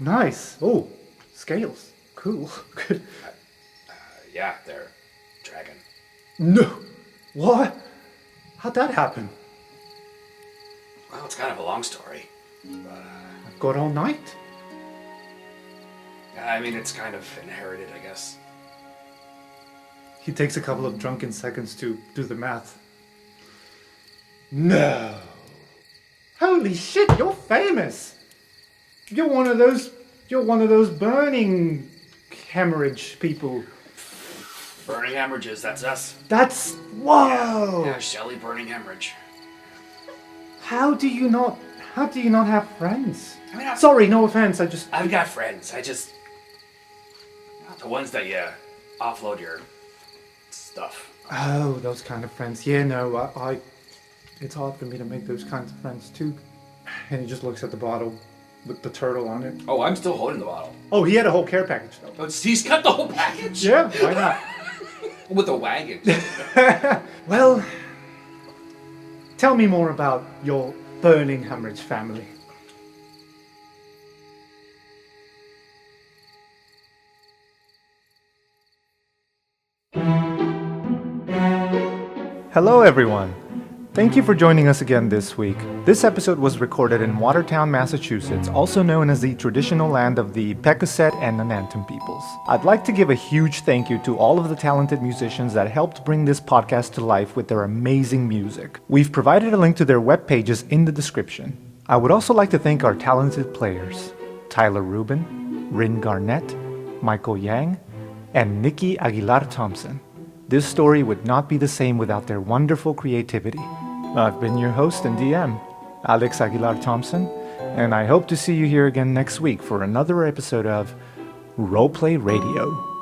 Nice. Oh, scales. Cool. Good. Yeah, they're dragon. No. What? How'd that happen? Well, it's kind of a long story, but I've got all night. I mean, it's kind of inherited, I guess. He takes a couple of drunken seconds to do the math. No. Holy shit, you're famous. You're one of those burning hemorrhage people. Burning hemorrhages, that's us. That's whoa. Yeah, Shelley burning hemorrhage. How do you not have friends? I mean, Sorry, no offense, I've got friends. The ones that you offload your stuff. Oh, those kind of friends. Yeah, no, I it's hard for me to make those kinds of friends too. And he just looks at the bottle with the turtle on it. Oh, I'm still holding the bottle. Oh, he had a whole care package though. Oh, he's got the whole package? Yeah, why not? With a wagon. Well, tell me more about your burning hemorrhage family. Hello everyone! Thank you for joining us again this week. This episode was recorded in Watertown, Massachusetts, also known as the traditional land of the Pecasset and Nanantum peoples. I'd like to give a huge thank you to all of the talented musicians that helped bring this podcast to life with their amazing music. We've provided a link to their web pages in the description. I would also like to thank our talented players, Tyler Rubin, Rin Garnett, Michael Yang, and Nikki Aguilar-Thompson. This story would not be the same without their wonderful creativity. I've been your host and DM, Alex Aguilar-Thompson, and I hope to see you here again next week for another episode of Roleplay Radio.